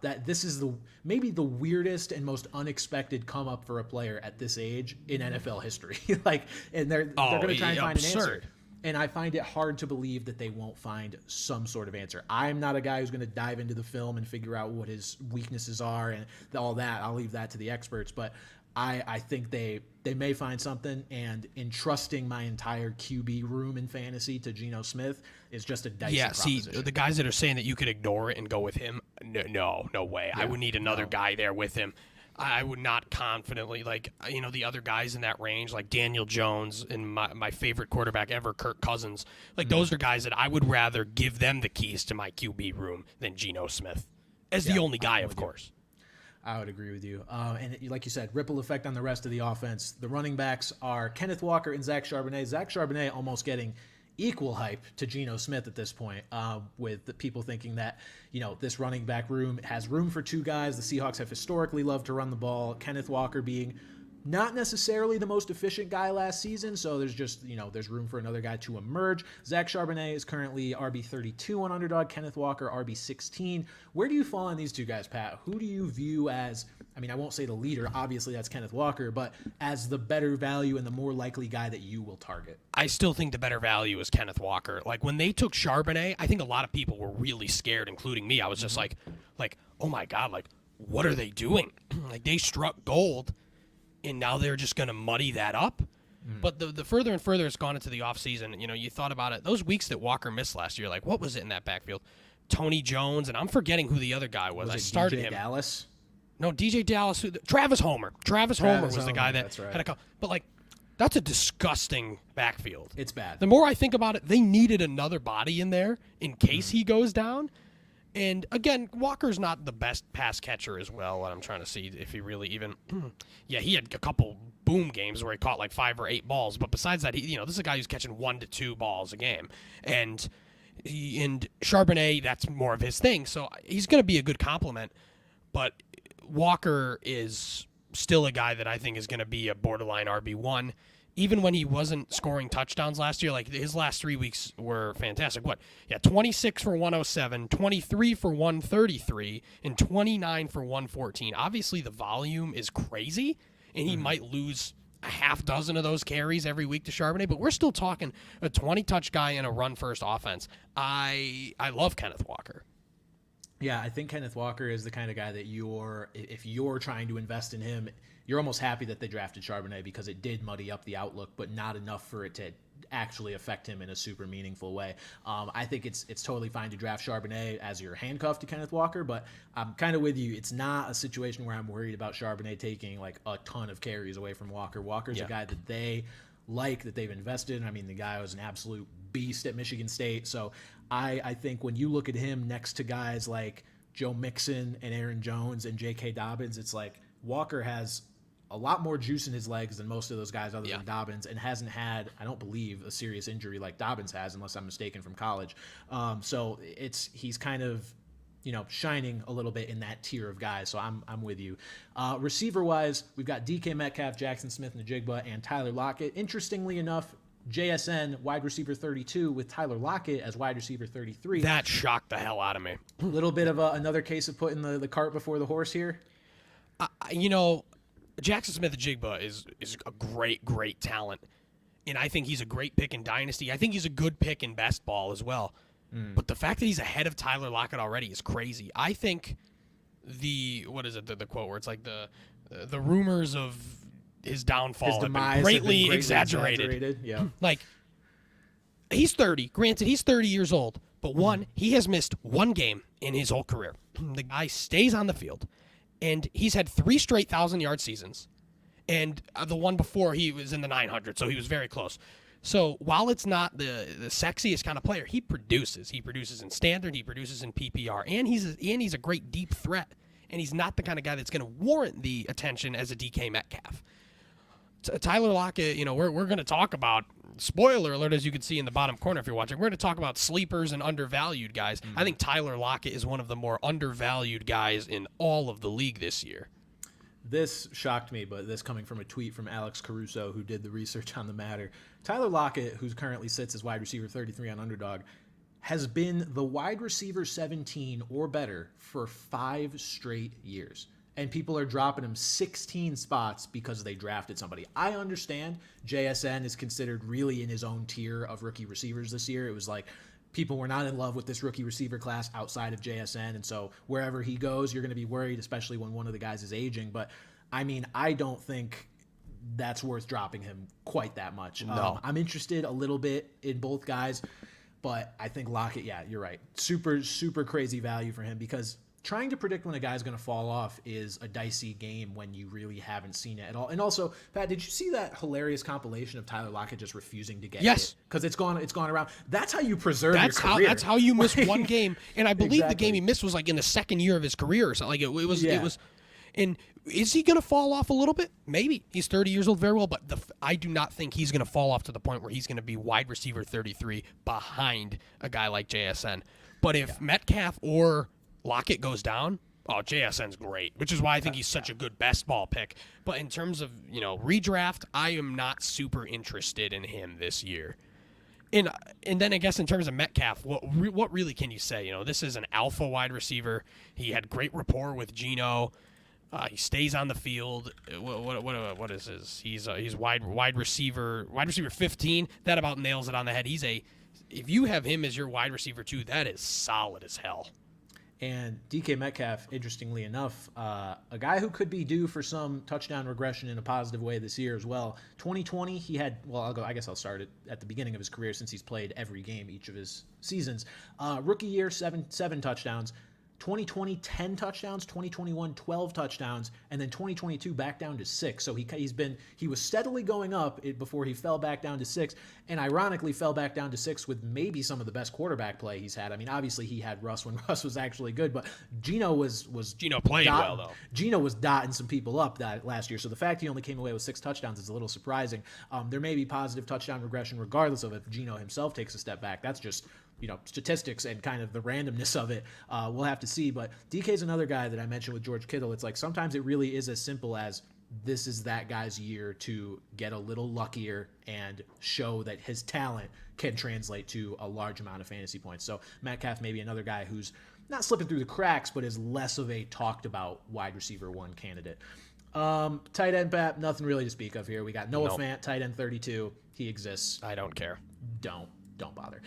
[SPEAKER 1] that this is maybe the weirdest and most unexpected come up for a player at this age in NFL history. Like, and they're going to try and find an answer. And I find it hard to believe that they won't find some sort of answer. I'm not a guy who's going to dive into the film and figure out what his weaknesses are and all that. I'll leave that to the experts. But I think they may find something. And entrusting my entire QB room in fantasy to Geno Smith is just a dicey proposition.
[SPEAKER 2] See, the guys that are saying that you could ignore it and go with him, no way. Yeah, I would need another guy there with him. I would not confidently, like, you know, the other guys in that range, like Daniel Jones and my favorite quarterback ever, Kirk Cousins. Like, those are guys that I would rather give them the keys to my QB room than Geno Smith as the only guy, of course.
[SPEAKER 1] I would agree with you. And like you said, ripple effect on the rest of the offense. The running backs are Kenneth Walker and Zach Charbonnet. Zach Charbonnet almost getting equal hype to Geno Smith at this point, with the people thinking that, you know, this running back room has room for two guys. The Seahawks have historically loved to run the ball. Kenneth Walker being not necessarily the most efficient guy last season, so there's just, you know, there's room for another guy to emerge. Zach Charbonnet is currently RB32 on Underdog. Kenneth Walker, RB16. Where do you fall on these two guys, Pat? Who do you view as, I mean, I won't say the leader, obviously that's Kenneth Walker, but as the better value and the more likely guy that you will target?
[SPEAKER 2] I still think the better value is Kenneth Walker. Like, when they took Charbonnet, I think a lot of people were really scared, including me. I was just like, oh my God, like, what are they doing? Like, they struck gold, and now they're just going to muddy that up. But the further and further it's gone into the offseason, you know, you thought about it. Those weeks that Walker missed last year, like, what was it in that backfield? Tony Jones, and I'm forgetting who the other guy was. I started
[SPEAKER 1] DJ
[SPEAKER 2] him.
[SPEAKER 1] Dallas?
[SPEAKER 2] No, DJ Dallas. Travis Homer. Travis Homer was the guy that had a couple. But, like, that's a disgusting backfield.
[SPEAKER 1] It's bad.
[SPEAKER 2] The more I think about it, they needed another body in there in case he goes down. And, again, Walker's not the best pass catcher as well. What I'm trying to see if he really even yeah, he had a couple boom games where he caught like 5 or 8 balls. But besides that, he, you know, this is a guy who's catching 1 to 2 balls a game. And Charbonnet, that's more of his thing. So he's going to be a good compliment. But Walker is still a guy that I think is going to be a borderline RB1. Even when he wasn't scoring touchdowns last year, like his last 3 weeks were fantastic. 26 for 107, 23 for 133, and 29 for 114. Obviously, the volume is crazy, and he might lose a half dozen of those carries every week to Charbonnet, but we're still talking a 20-touch guy in a run-first offense. I love Kenneth Walker.
[SPEAKER 1] Yeah, I think Kenneth Walker is the kind of guy that if you're trying to invest in him, you're almost happy that they drafted Charbonnet because it did muddy up the outlook, but not enough for it to actually affect him in a super meaningful way. I think it's totally fine to draft Charbonnet as your handcuff to Kenneth Walker, but I'm kind of with you. It's not a situation where I'm worried about Charbonnet taking like a ton of carries away from Walker. Walker's a guy that they like, that they've invested in. I mean, the guy was an absolute beast at Michigan State. So I think when you look at him next to guys like Joe Mixon and Aaron Jones and J.K. Dobbins, it's like Walker has a lot more juice in his legs than most of those guys other than Dobbins, and hasn't had, I don't believe, a serious injury like Dobbins has, unless I'm mistaken, from college. So he's kind of, you know, shining a little bit in that tier of guys. So I'm with you. Receiver-wise, we've got DK Metcalf, Jackson Smith-Njigba, and Tyler Lockett. Interestingly enough, JSN, wide receiver 32, with Tyler Lockett as wide receiver 33.
[SPEAKER 2] That shocked the hell out of me.
[SPEAKER 1] A little bit of another case of putting the cart before the horse here.
[SPEAKER 2] You know, Jackson Smith-Njigba is a great talent, and I think he's a great pick in Dynasty. I think he's a good pick in best ball as well. But the fact that he's ahead of Tyler Lockett already is crazy. I think the quote where it's like the rumors of his downfall have been greatly exaggerated.
[SPEAKER 1] Yeah.
[SPEAKER 2] Like, he's 30. Granted, he's 30 years old. But one, he has missed one game in his whole career. The guy stays on the field, and he's had 3 straight 1,000-yard seasons, and the one before he was in the 900, so he was very close. So while it's not the sexiest kind of player, he produces. He produces in standard, he produces in PPR, and he's a great deep threat. And he's not the kind of guy that's going to warrant the attention as a DK Metcalf. Tyler Lockett, we're going to talk about, spoiler alert, as you can see in the bottom corner if you're watching, we're going to talk about sleepers and undervalued guys. Mm-hmm. I think Tyler Lockett is one of the more undervalued guys in all of the league this year.
[SPEAKER 1] This shocked me, but this coming from a tweet from Alex Caruso, who did the research on the matter. Tyler Lockett, who currently sits as wide receiver 33 on Underdog, has been the wide receiver 17 or better for 5 straight years. And people are dropping him 16 spots because they drafted somebody. I understand JSN is considered really in his own tier of rookie receivers this year. It was like people were not in love with this rookie receiver class outside of JSN. And so wherever he goes, you're going to be worried, especially when one of the guys is aging. But, I mean, I don't think that's worth dropping him quite that much.
[SPEAKER 2] No.
[SPEAKER 1] I'm interested a little bit in both guys. But I think Lockett, yeah, you're right. Super, super crazy value for him because trying to predict when a guy's going to fall off is a dicey game when you really haven't seen it at all. And also, Pat, did you see that hilarious compilation of Tyler Lockett just refusing to get it? Because it's gone around. That's how you preserve your career.
[SPEAKER 2] That's how you miss one game. And I believe the game he missed was like in the second year of his career or something. Like it was. And is he going to fall off a little bit? Maybe. He's 30 years old, very well, but I do not think he's going to fall off to the point where he's going to be wide receiver 33 behind a guy like JSN. But if Metcalf or Lockett goes down, JSN's great, which is why I think he's such a good best ball pick. But in terms of, redraft, I am not super interested in him this year. And then I guess in terms of Metcalf, what really can you say? This is an alpha wide receiver. He had great rapport with Geno. He stays on the field. What is his? He's wide receiver 15. That about nails it on the head. If you have him as your wide receiver 2, that is solid as hell.
[SPEAKER 1] And DK Metcalf, interestingly enough, a guy who could be due for some touchdown regression in a positive way this year as well. 2020, he had, I guess I'll start it at the beginning of his career since he's played every game each of his seasons. Rookie year, seven touchdowns. 2020, 10 touchdowns, 2021, 12 touchdowns, and then 2022 back down to 6. So he was steadily going up before he fell back down to 6, and ironically fell back down to 6 with maybe some of the best quarterback play he's had. I mean, obviously he had Russ when Russ was actually good, but Geno played well though. Geno was dotting some people up that last year. So the fact he only came away with 6 touchdowns is a little surprising. There may be positive touchdown regression regardless of if Geno himself takes a step back. That's just statistics and kind of the randomness of it. We'll have to see. But DK's another guy that I mentioned with George Kittle. It's like sometimes it really is as simple as this is that guy's year to get a little luckier and show that his talent can translate to a large amount of fantasy points. So Metcalf may be another guy who's not slipping through the cracks, but is less of a talked about wide receiver 1 candidate. Tight end, Pat, nothing really to speak of here. We got Noah Fant, tight end 32. He exists.
[SPEAKER 2] I don't care.
[SPEAKER 1] Don't bother.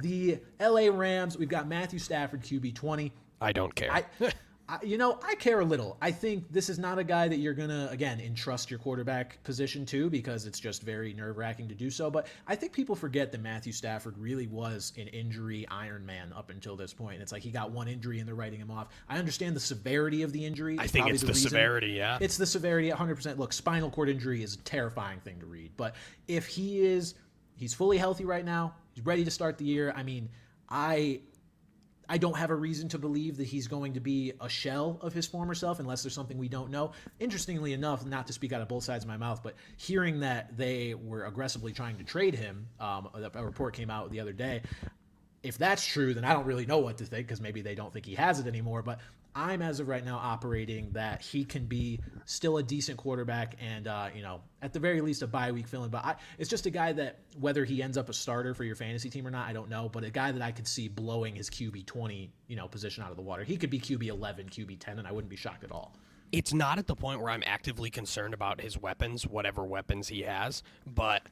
[SPEAKER 1] The LA Rams, we've got Matthew Stafford, QB 20.
[SPEAKER 2] I don't care.
[SPEAKER 1] I care a little. I think this is not a guy that you're going to, again, entrust your quarterback position to because it's just very nerve-wracking to do so. But I think people forget that Matthew Stafford really was an injury Iron Man up until this point. It's like he got one injury and they're writing him off. I understand the severity of the injury.
[SPEAKER 2] I think it's the severity, yeah.
[SPEAKER 1] It's the severity, 100%. Look, spinal cord injury is a terrifying thing to read. But if he's fully healthy right now, he's ready to start the year. I mean, I don't have a reason to believe that he's going to be a shell of his former self unless there's something we don't know. Interestingly enough, not to speak out of both sides of my mouth, but hearing that they were aggressively trying to trade him, a report came out the other day. If that's true, then I don't really know what to think because maybe they don't think he has it anymore. But I'm, as of right now, operating that he can be still a decent quarterback and, at the very least a bye week fill-in. But it's just a guy that, whether he ends up a starter for your fantasy team or not, I don't know. But a guy that I could see blowing his QB 20, position out of the water. He could be QB 11, QB 10, and I wouldn't be shocked at all.
[SPEAKER 2] It's not at the point where I'm actively concerned about his weapons, whatever weapons he has, but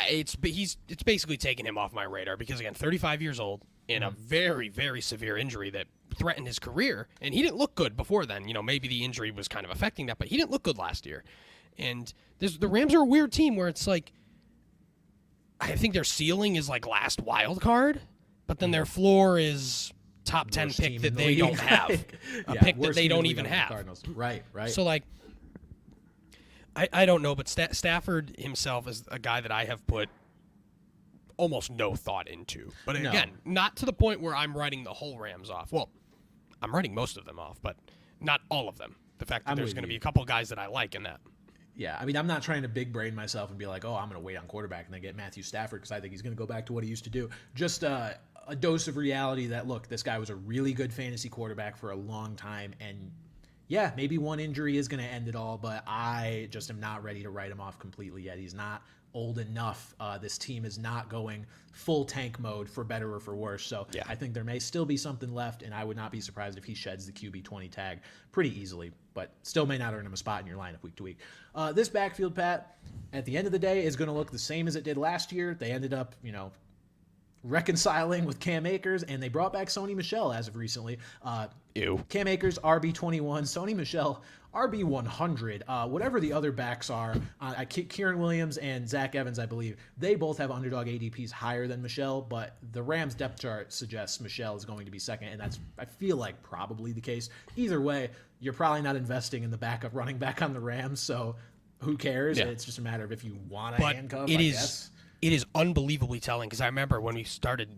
[SPEAKER 2] it's basically taking him off my radar because, again, 35 years old in a very, very severe injury that threatened his career, and he didn't look good before then. Maybe the injury was kind of affecting that, but he didn't look good last year. And the Rams are a weird team where it's like, I think their ceiling is like last wild card, but then their floor is top 10
[SPEAKER 1] worst
[SPEAKER 2] pick
[SPEAKER 1] team
[SPEAKER 2] that
[SPEAKER 1] in the
[SPEAKER 2] they
[SPEAKER 1] league.
[SPEAKER 2] don't have, a
[SPEAKER 1] Yeah,
[SPEAKER 2] pick that
[SPEAKER 1] worst
[SPEAKER 2] they
[SPEAKER 1] team in
[SPEAKER 2] don't
[SPEAKER 1] the
[SPEAKER 2] even
[SPEAKER 1] league other than the
[SPEAKER 2] have.
[SPEAKER 1] Cardinals. Right.
[SPEAKER 2] So, like, I don't know, but Stafford himself is a guy that I have put almost no thought into. But again, not to the point where I'm writing the whole Rams off. Well, I'm writing most of them off, but not all of them. The fact that there's going to be a couple guys that I like in that.
[SPEAKER 1] Yeah, I mean, I'm not trying to big brain myself and be like, oh, I'm going to wait on quarterback and then get Matthew Stafford because I think he's going to go back to what he used to do. Just a dose of reality that, look, this guy was a really good fantasy quarterback for a long time. And, yeah, maybe one injury is going to end it all, but I just am not ready to write him off completely yet. He's not old enough. This team is not going full tank mode for better or for worse. So I think there may still be something left, and I would not be surprised if he sheds the QB20 tag pretty easily, but still may not earn him a spot in your lineup week to week. This backfield, Pat, at the end of the day is going to look the same as it did last year. They ended up, reconciling with Cam Akers, and they brought back Sony Michel as of recently. Cam Akers, RB21, Sony Michel, RB100. Whatever the other backs are, Kieran Williams and Zach Evans, I believe, they both have underdog ADPs higher than Michel, but the Rams depth chart suggests Michel is going to be second, and that's, I feel like, probably the case. Either way, you're probably not investing in the backup running back on the Rams, so who cares? Yeah. It's just a matter of if you want to handcuff, I guess.
[SPEAKER 2] It is unbelievably telling because I remember when we started,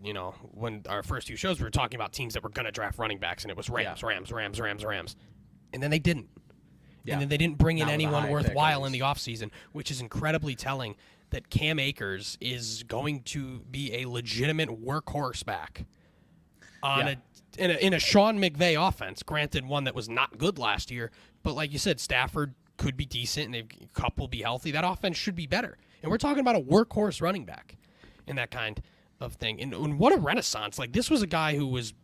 [SPEAKER 2] when our first few shows, we were talking about teams that were going to draft running backs, and it was Rams. And then they didn't. Yeah. And then they didn't bring in anyone worthwhile in the offseason, which is incredibly telling that Cam Akers is going to be a legitimate workhorse back in a Sean McVay offense. Granted, one that was not good last year, but like you said, Stafford could be decent, and Kupp will be healthy. That offense should be better. And we're talking about a workhorse running back in that kind of thing. And what a renaissance. Like, this was a guy who was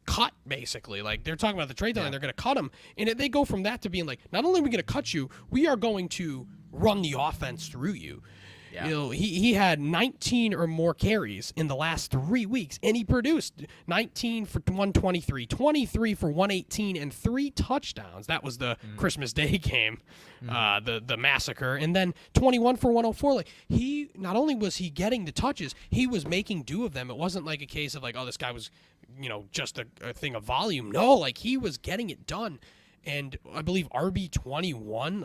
[SPEAKER 2] cut, basically. Like, they're talking about the trade deadline. They're going to cut him. And they go from that to being like, not only are we going to cut you, we are going to run the offense through you. Yeah. He had 19 or more carries in the last 3 weeks, and he produced 19 for 123, 23 for 118, and 3 touchdowns. That was the Christmas Day game, the massacre, and then 21 for 104. Like, he not only was he getting the touches, he was making do of them. It wasn't like a case of like, oh, this guy was, just a thing of volume. No, like, he was getting it done. And I believe RB21,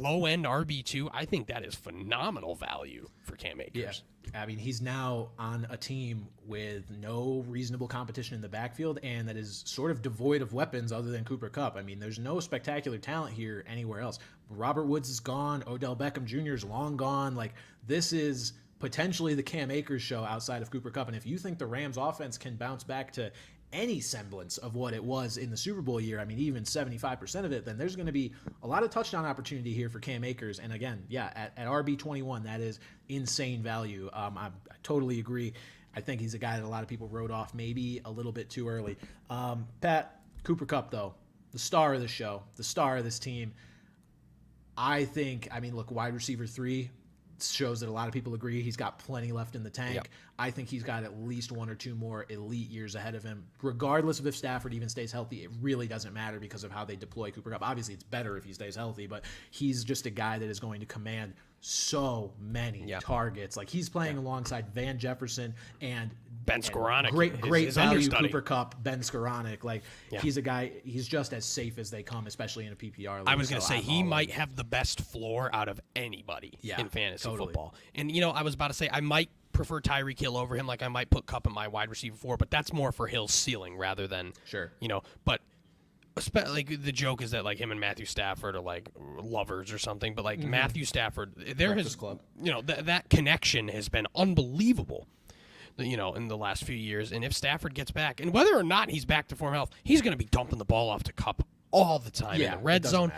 [SPEAKER 2] low-end RB2, I think that is phenomenal value for Cam Akers.
[SPEAKER 1] Yeah. I mean, he's now on a team with no reasonable competition in the backfield and that is sort of devoid of weapons other than Cooper Kupp. I mean, there's no spectacular talent here anywhere else. Robert Woods is gone. Odell Beckham Jr. is long gone. Like, this is potentially the Cam Akers show outside of Cooper Kupp. And if you think the Rams offense can bounce back to any semblance of what it was in the Super Bowl year, I mean, even 75% of it, then there's going to be a lot of touchdown opportunity here for Cam Akers. And again, at RB21, that is insane value. I totally agree. I think he's a guy that a lot of people wrote off maybe a little bit too early. Pat, Cooper Kupp, though, the star of the show, the star of this team. I think, look, wide receiver 3 shows that a lot of people agree he's got plenty left in the tank. Yep. I think he's got at least 1 or 2 more elite years ahead of him. Regardless of if Stafford even stays healthy, it really doesn't matter because of how they deploy Cooper Kupp. Obviously, it's better if he stays healthy, but he's just a guy that is going to command so many targets. Like, he's playing alongside Van Jefferson and
[SPEAKER 2] Ben Skoranek.
[SPEAKER 1] Great value Cooper Kupp, Ben Skoranek. Like, he's a guy, he's just as safe as they come, especially in a PPR league.
[SPEAKER 2] I was going to say, he might have the best floor out of anybody in fantasy football. And, I was about to say, I might prefer Tyreek Hill over him. Like, I might put Kupp in my wide receiver 4, but that's more for Hill's ceiling rather than, but like, the joke is that, like, him and Matthew Stafford are like lovers or something, but like Matthew Stafford, that connection has been unbelievable, in the last few years. And if Stafford gets back, and whether or not he's back to form health, he's going to be dumping the ball off to Kupp all the time in the red zone,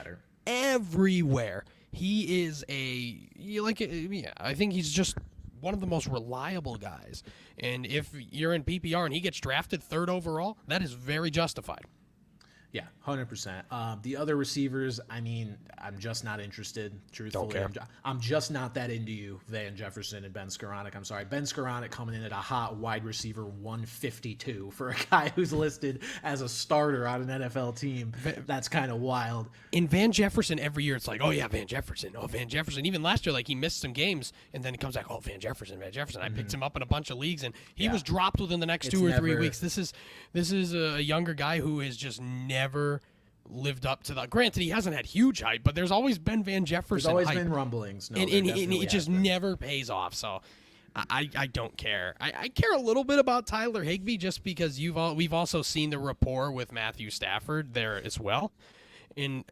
[SPEAKER 2] everywhere. He is I think he's just one of the most reliable guys. And if you're in PPR and he gets drafted 3rd overall, that is very justified.
[SPEAKER 1] Yeah, 100%. The other receivers, I mean, I'm just not interested, truthfully.
[SPEAKER 2] Don't
[SPEAKER 1] I'm just not that into you, Van Jefferson and Ben Skoranek. I'm sorry. Ben Skoranek coming in at a hot wide receiver 152 for a guy who's listed as a starter on an NFL team. That's kind of wild.
[SPEAKER 2] In Van Jefferson, every year it's like, oh, yeah, Van Jefferson. Oh, Van Jefferson. Even last year, like, he missed some games, and then he comes back, oh, Van Jefferson, Van Jefferson. I picked him up in a bunch of leagues, and he was dropped within the next 2 or 3 weeks. This is a younger guy who has just never lived up to the. Granted, he hasn't had huge hype, but there's always been Van Jefferson.
[SPEAKER 1] There's always
[SPEAKER 2] hype.
[SPEAKER 1] been rumblings,
[SPEAKER 2] and it just never pays off. So I don't care. I care a little bit about Tyler Higbee just because we've also seen the rapport with Matthew Stafford there as well. And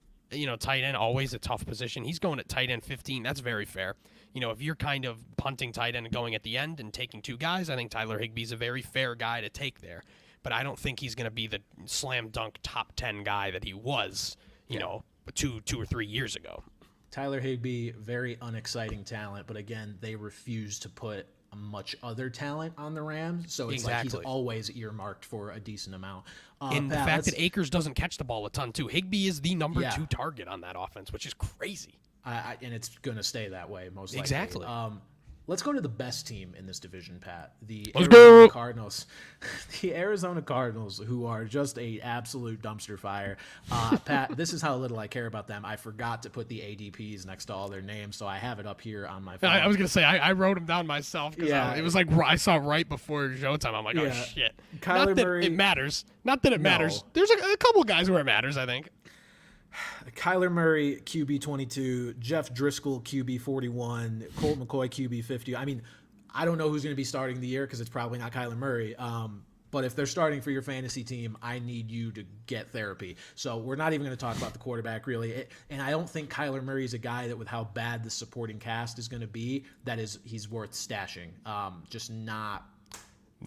[SPEAKER 2] tight end always a tough position. He's going at tight end 15. That's very fair. If you're kind of punting tight end and going at the end and taking 2 guys, I think Tyler Higbee's a very fair guy to take there. But I don't think he's going to be the slam dunk top 10 guy that he was, 2 or 3 years ago.
[SPEAKER 1] Tyler Higbee, very unexciting talent, but again, they refuse to put much other talent on the Rams, so it's like he's always earmarked for a decent amount.
[SPEAKER 2] And the fact that Akers doesn't catch the ball a ton too. Higbee is the number 2 target on that offense, which is crazy.
[SPEAKER 1] And it's going to stay that way most likely.
[SPEAKER 2] Exactly.
[SPEAKER 1] Let's go to the best team in this division, Pat. The
[SPEAKER 2] Let's
[SPEAKER 1] Arizona
[SPEAKER 2] go.
[SPEAKER 1] Cardinals. The Arizona Cardinals, who are just a absolute dumpster fire. Pat, this is how little I care about them. I forgot to put the ADPs next to all their names, so I have it up here on my phone.
[SPEAKER 2] I was going to say, I wrote them down myself because it was like I saw right before Showtime. I'm like, oh, shit.
[SPEAKER 1] Kyler
[SPEAKER 2] Not that
[SPEAKER 1] Murray,
[SPEAKER 2] it matters. Not that it matters. There's a couple guys where it matters, I think.
[SPEAKER 1] Kyler Murray, QB 22, Jeff Driscoll, QB 41, Colt McCoy, QB 50. I mean, I don't know who's going to be starting the year because it's probably not Kyler Murray. But if they're starting for your fantasy team, I need you to get therapy. So we're not even going to talk about the quarterback, really. And I don't think Kyler Murray is a guy that with how bad the supporting cast is going to be, he's worth stashing. Just not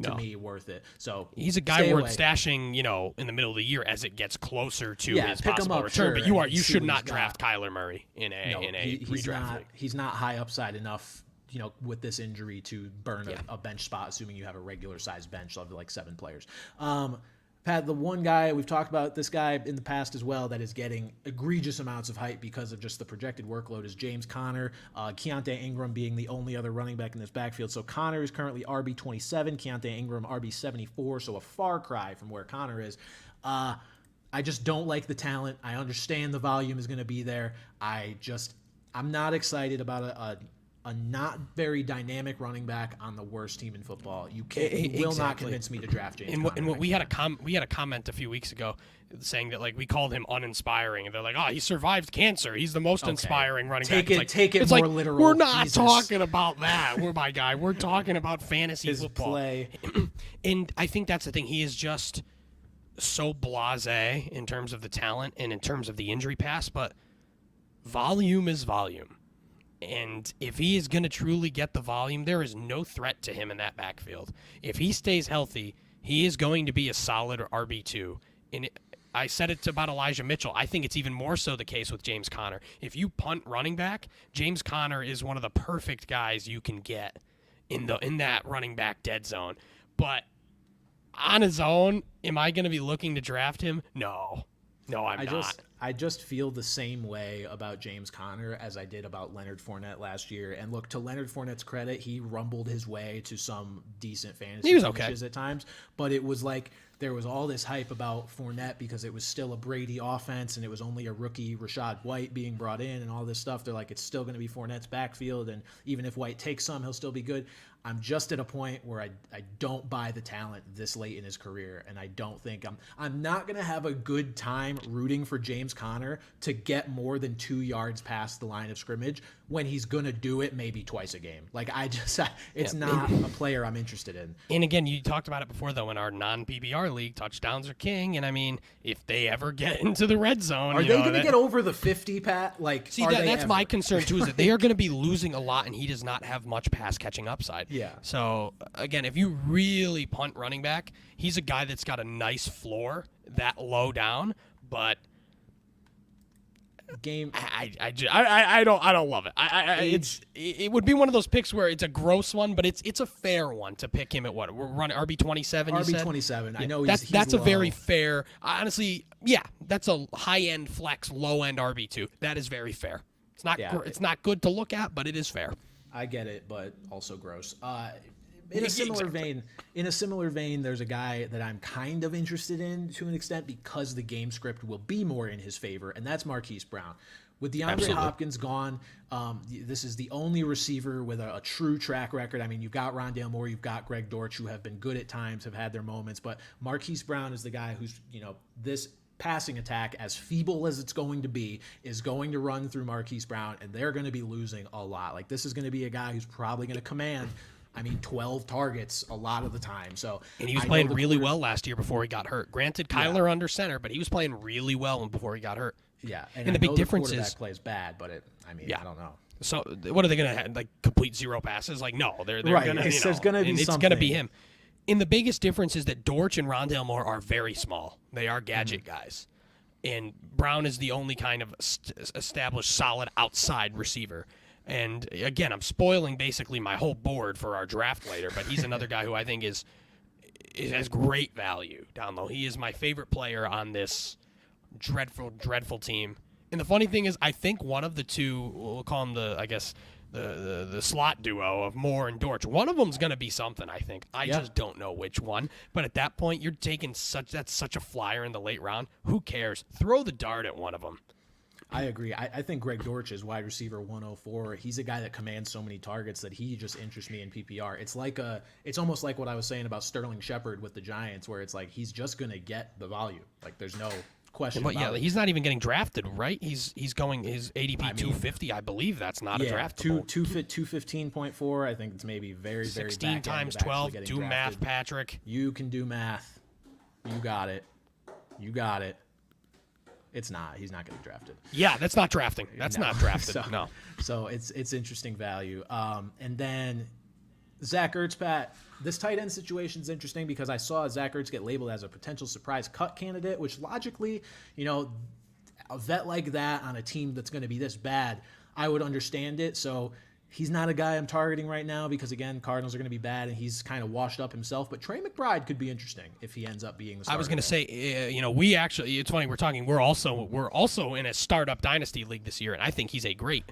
[SPEAKER 1] to me worth it. So
[SPEAKER 2] he's a guy worth stashing, in the middle of the year as it gets closer to his possible return.
[SPEAKER 1] Sure,
[SPEAKER 2] but you should not draft Kyler Murray in a redraft league.
[SPEAKER 1] He's not high upside enough, with this injury to burn a bench spot, assuming you have a regular sized bench of like 7 players. Pat, the one guy, we've talked about this guy in the past as well, that is getting egregious amounts of hype because of just the projected workload is James Conner, Keontae Ingram being the only other running back in this backfield. So Conner is currently RB27, Keontae Ingram RB74, so a far cry from where Conner is. I just don't like the talent. I understand the volume is going to be there. I'm not excited about a not very dynamic running back on the worst team in football. You will not convince me to draft James Conner.
[SPEAKER 2] And we had a comment a few weeks ago saying that we called him uninspiring, and they're like, oh, he survived cancer. He's the most inspiring running back.
[SPEAKER 1] Take it more literal.
[SPEAKER 2] We're not talking about that. We're talking about fantasy football.
[SPEAKER 1] Play.
[SPEAKER 2] And I think that's the thing. He is just so blasé in terms of the talent and in terms of the injury past, but volume is volume. And if he is going to truly get the volume, there is no threat to him in that backfield. If he stays healthy, he is going to be a solid RB2. And I said it about Elijah Mitchell. I think it's even more so the case with James Conner. If you punt running back, James Conner is one of the perfect guys you can get in that running back dead zone. But on his own, am I going to be looking to draft him? No, I'm not.
[SPEAKER 1] I just feel the same way about James Conner as I did about Leonard Fournette last year. And look, to Leonard Fournette's credit, he rumbled his way to some decent fantasy finishes at times. But it was like there was all this hype about Fournette because it was still a Brady offense and it was only a rookie Rachaad White being brought in and all this stuff. They're like, it's still going to be Fournette's backfield, and even if White takes some, he'll still be good. I'm just at a point where I don't buy the talent this late in his career, and I don't think I'm not going to have a good time rooting for James Conner to get more than 2 yards past the line of scrimmage when he's going to do it maybe twice a game. It's not a player I'm interested in.
[SPEAKER 2] And again, you talked about it before, though, in our non-PPR league, touchdowns are king. And I mean, if they ever get into the red zone,
[SPEAKER 1] are they going to get over the 50, Pat?
[SPEAKER 2] That's my concern too, is that they are going to be losing a lot, and he does not have much pass catching upside.
[SPEAKER 1] Yeah.
[SPEAKER 2] So again, if you really punt running back, he's a guy that's got a nice floor that low down, but
[SPEAKER 1] game.
[SPEAKER 2] I don't love it. It would be one of those picks where it's a gross one, but it's a fair one to pick him at what we're running RB27.
[SPEAKER 1] RB27. I know he's
[SPEAKER 2] that's a
[SPEAKER 1] low.
[SPEAKER 2] very fair. Honestly, yeah, that's a high end flex, low end RB2. That is very fair. It's not it's not good to look at, but it is fair.
[SPEAKER 1] I get it, but also gross. In a similar vein, there's a guy that I'm kind of interested in to an extent because the game script will be more in his favor, and that's Marquis Brown. With DeAndre Hopkins gone, this is the only receiver with a true track record. I mean, you've got Rondale Moore, you've got Greg Dortch, who have been good at times, have had their moments, but Marquis Brown is the guy who's, this passing attack, as feeble as it's going to be, is going to run through Marquis Brown, and they're going to be losing a lot. Like, this is going to be a guy who's probably going to command 12 targets a lot of the time.
[SPEAKER 2] And he was playing really well last year before he got hurt. Granted, Kyler under center, but he was playing really well before he got hurt.
[SPEAKER 1] Yeah,
[SPEAKER 2] and the big difference is
[SPEAKER 1] plays bad, but I don't know.
[SPEAKER 2] So what are they going to have? Like complete zero passes? Like no, they're
[SPEAKER 1] right.
[SPEAKER 2] going to.
[SPEAKER 1] It's going to be something.
[SPEAKER 2] It's going to be him. And the biggest difference is that Dortch and Rondale Moore are very small. They are gadget guys, and Brown is the only kind of established solid outside receiver. And again, I'm spoiling basically my whole board for our draft later, but he's another guy who I think has great value down low. He is my favorite player on this dreadful, dreadful team. And the funny thing is, I think one of the two, we'll call him the slot duo of Moore and Dortch. One of them's going to be something, I think. I just don't know which one. But at that point, you're taking that's such a flyer in the late round. Who cares? Throw the dart at one of them.
[SPEAKER 1] I agree. I think Greg Dortch is wide receiver 104. He's a guy that commands so many targets that he just interests me in PPR. It's almost like what I was saying about Sterling Shepard with the Giants, where it's like he's just going to get the value. Like there's no question about it.
[SPEAKER 2] He's not even getting drafted, right? He's going his ADP 250. I believe that's not a draftable.
[SPEAKER 1] 215.4. I think it's maybe very, very
[SPEAKER 2] 16 times 12. Do drafted. Math, Patrick.
[SPEAKER 1] You can do math. You got it. It's not. He's not getting drafted.
[SPEAKER 2] Yeah, that's not drafting. That's not drafted. No.
[SPEAKER 1] So it's interesting value. And then Zach Ertz, Pat. This tight end situation is interesting because I saw Zach Ertz get labeled as a potential surprise cut candidate, which logically, a vet like that on a team that's going to be this bad, I would understand it. So he's not a guy I'm targeting right now because, again, Cardinals are going to be bad and he's kind of washed up himself. But Trey McBride could be interesting if he ends up being the starter.
[SPEAKER 2] I was going to say, we actually, it's funny, we're also in a startup dynasty league this year, and I think he's a great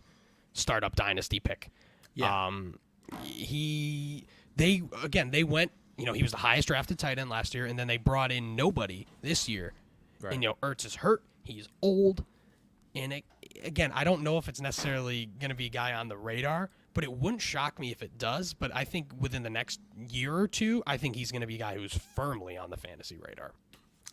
[SPEAKER 2] startup dynasty pick.
[SPEAKER 1] Yeah.
[SPEAKER 2] They went, he was the highest drafted tight end last year, and then they brought in nobody this year. Right. And, Ertz is hurt. He's old. And again, I don't know if it's necessarily going to be a guy on the radar, but it wouldn't shock me if it does. But I think within the next year or two, I think he's going to be a guy who's firmly on the fantasy radar.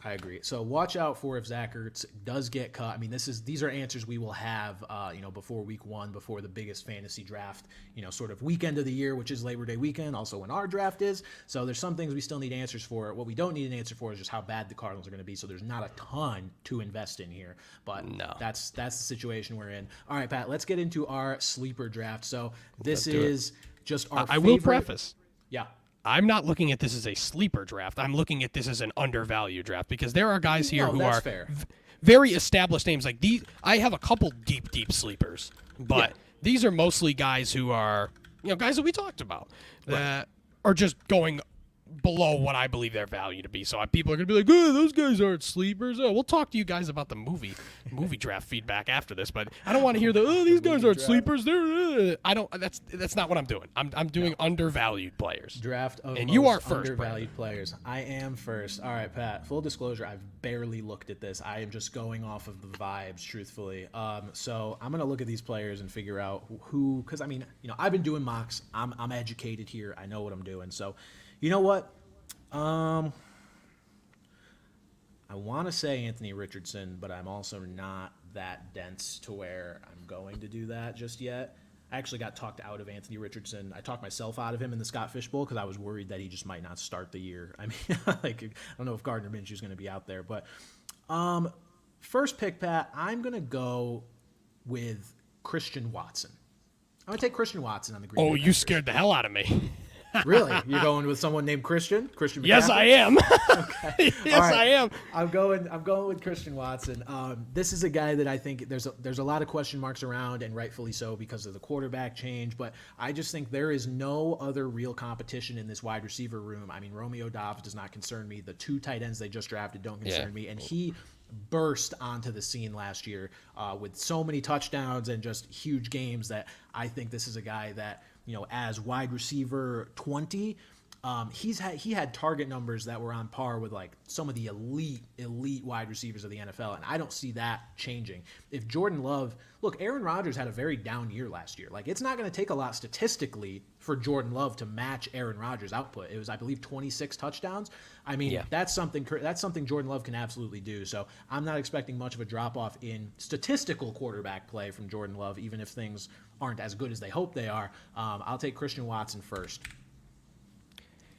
[SPEAKER 1] I agree. So watch out for if Zach Ertz does get cut. I mean, these are answers we will have, before week one, before the biggest fantasy draft, sort of weekend of the year, which is Labor Day weekend, also when our draft is. So there's some things we still need answers for. What we don't need an answer for is just how bad the Cardinals are going to be. So there's not a ton to invest in here, but no, that's the situation we're in. All right, Pat, let's get into our sleeper draft. So this is just our favorite.
[SPEAKER 2] I will preface.
[SPEAKER 1] Yeah.
[SPEAKER 2] I'm not looking at this as a sleeper draft. I'm looking at this as an undervalued draft because there are guys here who are very established names. Like these, I have a couple deep sleepers, but these are mostly guys who are, guys that we talked about that are just going below what I believe their value to be. So people are going to be like, oh, those guys aren't sleepers. Oh, we'll talk to you guys about the movie draft feedback after this, but I don't want to hear these guys aren't sleepers. That's not what I'm doing. I'm doing undervalued players.
[SPEAKER 1] Draft of
[SPEAKER 2] and you are first,
[SPEAKER 1] undervalued players. I am first. All right, Pat, full disclosure, I've barely looked at this. I am just going off of the vibes, truthfully. So I'm going to look at these players and figure out who, because I've been doing mocks. I'm educated here. I know what I'm doing. So you know what? I want to say Anthony Richardson, but I'm also not that dense to where I'm going to do that just yet. I actually got talked out of Anthony Richardson. I talked myself out of him in the Scott Fishbowl because I was worried that he just might not start the year. I mean, I don't know if Gardner Minshew's going to be out there. But first pick, Pat, I'm going to go with Christian Watson. I'm going to take Christian Watson on the Green Bay Packers.
[SPEAKER 2] You scared the hell out of me.
[SPEAKER 1] Really? You're going with someone named Christian McCaffrey?
[SPEAKER 2] Yes, I am.
[SPEAKER 1] Okay.
[SPEAKER 2] Yes,
[SPEAKER 1] All right.
[SPEAKER 2] I am.
[SPEAKER 1] I'm going with Christian Watson. This is a guy that I think there's a lot of question marks around, and rightfully so because of the quarterback change. But I just think there is no other real competition in this wide receiver room. I mean, Romeo Doubs does not concern me. The 2 tight ends they just drafted don't concern me, and he burst onto the scene last year with so many touchdowns and just huge games that I think this is a guy that, as wide receiver 20, he had target numbers that were on par with like some of the elite wide receivers of the NFL, and I don't see that changing. If Jordan Love, look, Aaron Rodgers had a very down year last year. Like, it's not going to take a lot statistically for Jordan Love to match Aaron Rodgers' output. It was, I believe, 26 touchdowns. I mean, that's something Jordan Love can absolutely do. So I'm not expecting much of a drop off in statistical quarterback play from Jordan Love, even if things aren't as good as they hope they are. I'll take Christian Watson first.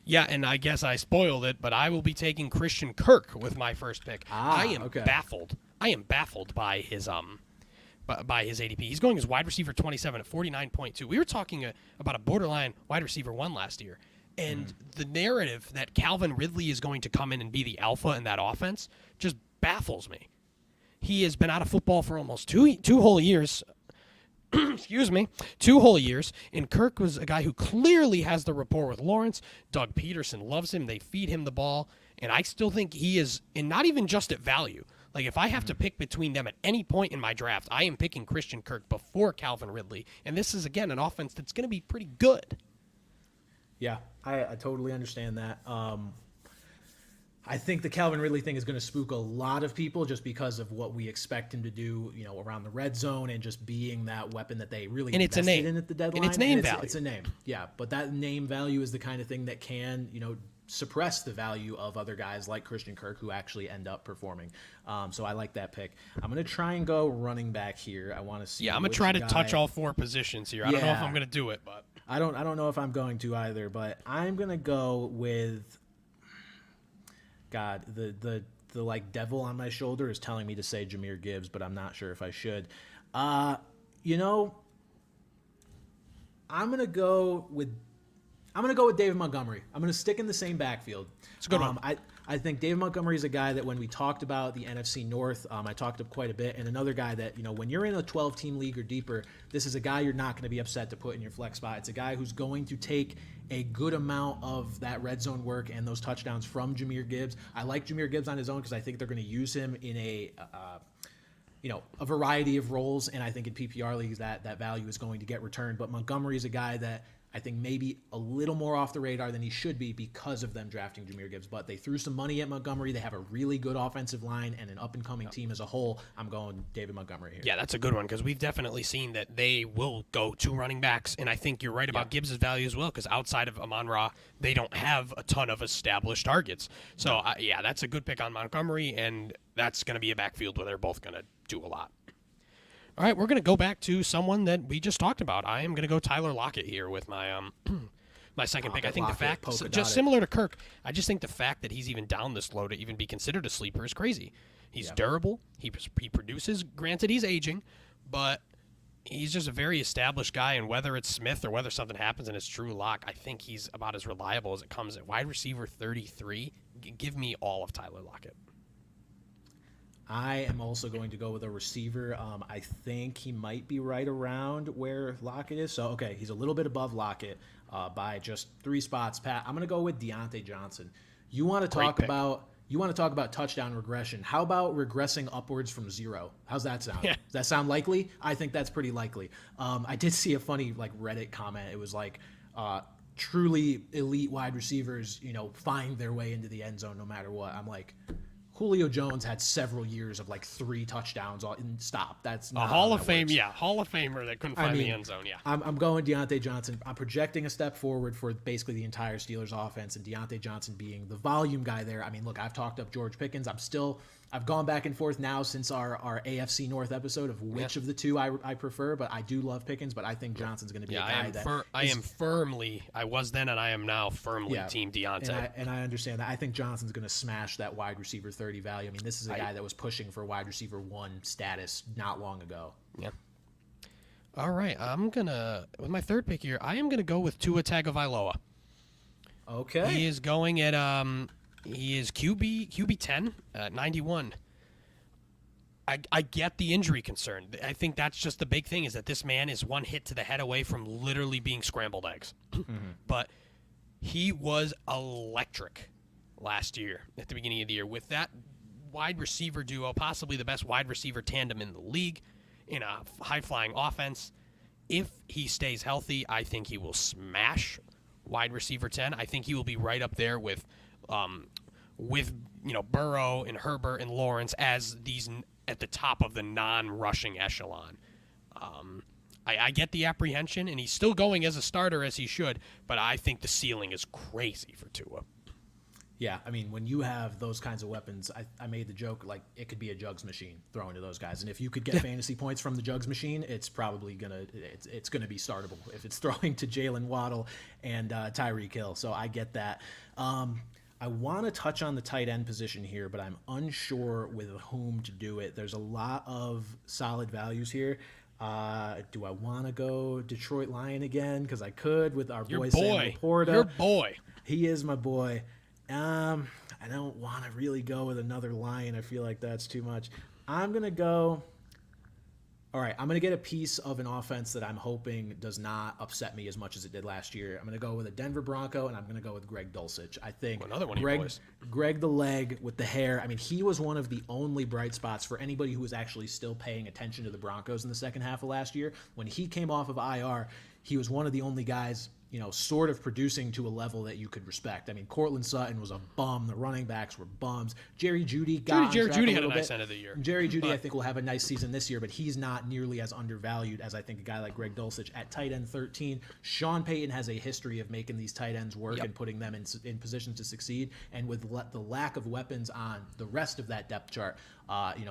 [SPEAKER 2] Yeah, and I guess I spoiled it, but I will be taking Christian Kirk with my first pick. I am baffled. I am baffled by his ADP. He's going as wide receiver 27 at 49.2. We were talking about a borderline wide receiver 1 last year, and the narrative that Calvin Ridley is going to come in and be the alpha in that offense just baffles me. He has been out of football for almost two whole years. Excuse me, 2 whole years, and Kirk was a guy who clearly has the rapport with Lawrence. Doug Peterson loves him. They feed him the ball, and I still think he is, and not even just at value. Like, if I have to pick between them at any point in my draft, I am picking Christian Kirk before Calvin Ridley, and this is, again, an offense that's going to be pretty good.
[SPEAKER 1] Yeah, I totally understand that. I think the Calvin Ridley thing is going to spook a lot of people just because of what we expect him to do, around the red zone and just being that weapon that they really invested in at the deadline.
[SPEAKER 2] And it's name value.
[SPEAKER 1] It's a name, yeah. But that name value is the kind of thing that can, suppress the value of other guys like Christian Kirk who actually end up performing. So I like that pick. I'm going to try and go running back here. I want to see.
[SPEAKER 2] Yeah, I'm going to try to touch all 4 positions here. I don't know if I'm going to do it, but
[SPEAKER 1] I don't know if I'm going to either. But I'm going to go with. God, the like devil on my shoulder is telling me to say Jahmyr Gibbs, but I'm not sure if I should. I'm gonna go with David Montgomery. I'm gonna stick in the same backfield.
[SPEAKER 2] It's a good one.
[SPEAKER 1] I think David Montgomery is a guy that when we talked about the NFC North, I talked up quite a bit, and another guy that, when you're in a 12-team league or deeper, this is a guy you're not going to be upset to put in your flex spot. It's a guy who's going to take a good amount of that red zone work and those touchdowns from Jahmyr Gibbs. I like Jahmyr Gibbs on his own because I think they're going to use him in a variety of roles, and I think in PPR leagues that value is going to get returned. But Montgomery is a guy that I think maybe a little more off the radar than he should be because of them drafting Jahmyr Gibbs. But they threw some money at Montgomery. They have a really good offensive line and an up-and-coming team as a whole. I'm going David Montgomery here.
[SPEAKER 2] Yeah, that's a good one because we've definitely seen that they will go 2 running backs, and I think you're right about Gibbs' value as well because outside of Amon-Ra, they don't have a ton of established targets. So, that's a good pick on Montgomery, and that's going to be a backfield where they're both going to do a lot. All right, we're going to go back to someone that we just talked about. I am going to go Tyler Lockett here with my my second pick. I think
[SPEAKER 1] Lockett,
[SPEAKER 2] the fact, just similar to Kirk, I just think the fact that he's even down this low to even be considered a sleeper is crazy. He's durable. He produces. Granted, he's aging, but he's just a very established guy. And whether it's Smith or whether something happens and it's Drew Lock, I think he's about as reliable as it comes. At wide receiver 33, give me all of Tyler Lockett.
[SPEAKER 1] I am also going to go with a receiver. I think he might be right around where Lockett is. So, okay, he's a little bit above Lockett by just 3 spots. Pat, I'm going to go with Deontay Johnson. You want to talk about touchdown regression. How about regressing upwards from 0? How's that sound?
[SPEAKER 2] Yeah.
[SPEAKER 1] Does that sound likely? I think that's pretty likely. I did see a funny Reddit comment. It was like truly elite wide receivers, find their way into the end zone no matter what. I'm like, Julio Jones had several years of 3 touchdowns. Stop. That's not
[SPEAKER 2] a Hall of Fame. Yeah, Hall of Famer that couldn't find the end zone. Yeah,
[SPEAKER 1] I'm going Deontay Johnson. I'm projecting a step forward for basically the entire Steelers offense, and Deontay Johnson being the volume guy there. I mean, look, I've talked up George Pickens. I've gone back and forth now since our AFC North episode of which of the 2 I prefer, but I do love Pickens, but I think Johnson's going to be a guy
[SPEAKER 2] I was then and I am now firmly team Deontay.
[SPEAKER 1] And I understand that. I think Johnson's going to smash that wide receiver 30 value. I mean, this is a guy that was pushing for wide receiver 1 status not long ago.
[SPEAKER 2] Yeah. All right, with my third pick here, I am going to go with Tua Tagovailoa.
[SPEAKER 1] Okay.
[SPEAKER 2] He is going at he is QB 10 at 91. I get the injury concern. I think that's just the big thing, is that this man is one hit to the head away from literally being scrambled eggs. But he was electric last year at the beginning of the year with that wide receiver duo, possibly the best wide receiver tandem in the league in a high-flying offense. If he stays healthy, I think he will smash wide receiver 10. I think he will be right up there with Burrow and Herbert and Lawrence as these at the top of the non-rushing echelon. I get the apprehension, and he's still going as a starter as he should, but I think the ceiling is crazy for Tua.
[SPEAKER 1] Yeah, I mean, when you have those kinds of weapons, I made the joke, like, it could be a jugs machine throwing to those guys. And if you could get fantasy points from the jugs machine, it's probably gonna be startable if it's throwing to Jalen Waddle and Tyreek Hill. So I get that. I want to touch on the tight end position here, but I'm unsure with whom to do it. There's a lot of solid values here. Do I want to go Detroit Lion again? Because I could with our boy Sam Laporta.
[SPEAKER 2] Your boy.
[SPEAKER 1] He is my boy. I don't want to really go with another Lion. I feel like that's too much. I'm going to go... All right, I'm going to get a piece of an offense that I'm hoping does not upset me as much as it did last year. I'm going to go with a Denver Bronco, and I'm going to go with Greg Dulcich. I think
[SPEAKER 2] another one of your boys.
[SPEAKER 1] Greg the leg with the hair. I mean, he was one of the only bright spots for anybody who was actually still paying attention to the Broncos in the second half of last year. When he came off of IR, he was one of the only guys, sort of producing to a level that you could respect. I mean, Cortland Sutton was a bum. The running backs were bums. Jerry Jeudy
[SPEAKER 2] had a nice end of the year.
[SPEAKER 1] Jerry Jeudy, I think, will have a nice season this year, but he's not nearly as undervalued as I think a guy like Greg Dulcich at tight end 13. Sean Payton has a history of making these tight ends work and putting them in positions to succeed. And with the lack of weapons on the rest of that depth chart,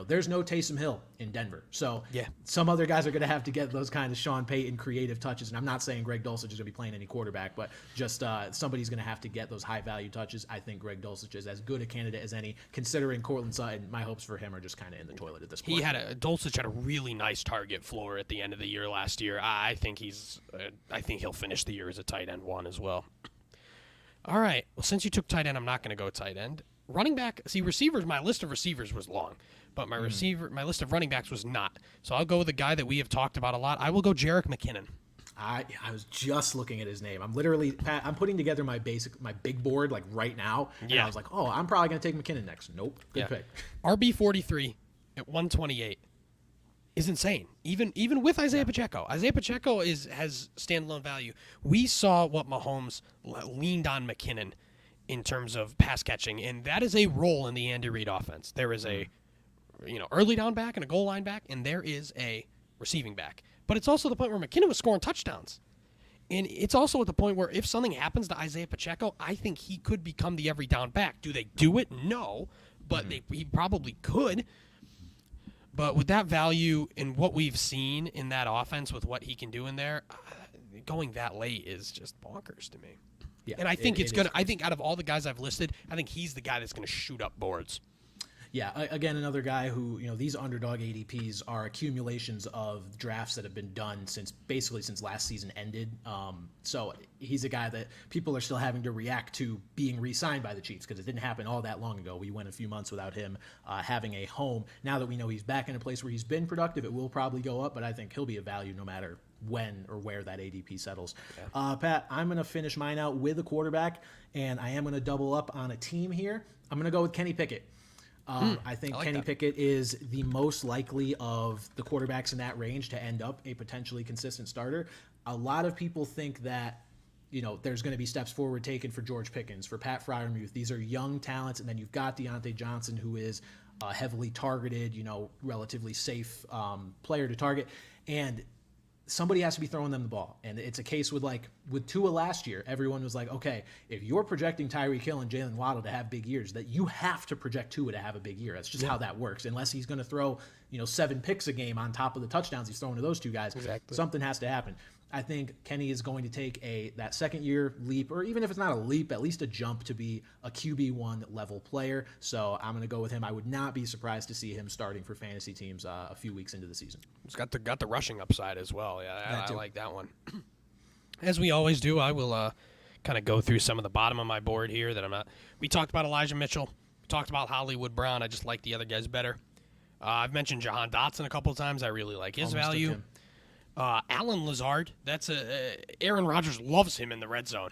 [SPEAKER 1] there's no Taysom Hill in Denver. So some other guys are going to have to get those kind of Sean Payton creative touches. And I'm not saying Greg Dulcich is going to be playing any quarterback, but just somebody's going to have to get those high-value touches. I think Greg Dulcich is as good a candidate as any, considering Cortland Sutton. My hopes for him are just kind of in the toilet at this point.
[SPEAKER 2] Dulcich had a really nice target floor at the end of the year last year. I think he'll finish the year as a tight end 1 as well. All right. Well, since you took tight end, I'm not going to go tight end. Running back, receivers, my list of receivers was long, but my list of running backs was not. So I'll go with the guy that we have talked about a lot. I will go Jerick McKinnon.
[SPEAKER 1] I was just looking at his name. I'm putting together my big board like right now. And I was like, I'm probably going to take McKinnon next. Nope. Good pick.
[SPEAKER 2] RB 43 at 128 is insane. Even with Isaiah Pacheco. Isaiah Pacheco has standalone value. We saw what Mahomes leaned on McKinnon in terms of pass catching, and that is a role in the Andy Reid offense. There is a early down back and a goal line back, and there is a receiving back. But it's also the point where McKinnon was scoring touchdowns. And it's also at the point where if something happens to Isaiah Pacheco, I think he could become the every down back. Do they do it? No, but he probably could. But with that value and what we've seen in that offense with what he can do in there, going that late is just bonkers to me. Yeah, and I think I think out of all the guys I've listed, I think he's the guy that's going to shoot up boards.
[SPEAKER 1] Yeah, again, another guy who, these underdog ADPs are accumulations of drafts that have been done since last season ended. So he's a guy that people are still having to react to being re-signed by the Chiefs because it didn't happen all that long ago. We went a few months without him having a home. Now that we know he's back in a place where he's been productive, it will probably go up, but I think he'll be a value no matter when or where that ADP settles. Yeah. Pat, I'm going to finish mine out with a quarterback, and I am going to double up on a team here. I'm going to go with Kenny Pickett. I think Kenny Pickett is the most likely of the quarterbacks in that range to end up a potentially consistent starter. A lot of people think that, there's going to be steps forward taken for George Pickens, for Pat Freiermuth. These are young talents, and then you've got Deontay Johnson, who is a heavily targeted, relatively safe player to target. And somebody has to be throwing them the ball. And it's a case with Tua last year, everyone was like, okay, if you're projecting Tyreek Hill and Jalen Waddle to have big years, that you have to project Tua to have a big year. That's just how that works. Unless he's going to throw, 7 picks a game on top of the touchdowns he's throwing to those two guys. Exactly. Something has to happen. I think Kenny is going to take that second year leap, or even if it's not a leap, at least a jump to be a QB1 level player. So I'm going to go with him. I would not be surprised to see him starting for fantasy teams a few weeks into the season.
[SPEAKER 2] He's got the rushing upside as well. Yeah, I like that one. As we always do, I will kind of go through some of the bottom of my board here that I'm not. We talked about Elijah Mitchell. We talked about Hollywood Brown. I just like the other guys better. I've mentioned Jahan Dotson a couple of times. I really like his value. Alan Lazard. That's Aaron Rodgers loves him in the red zone.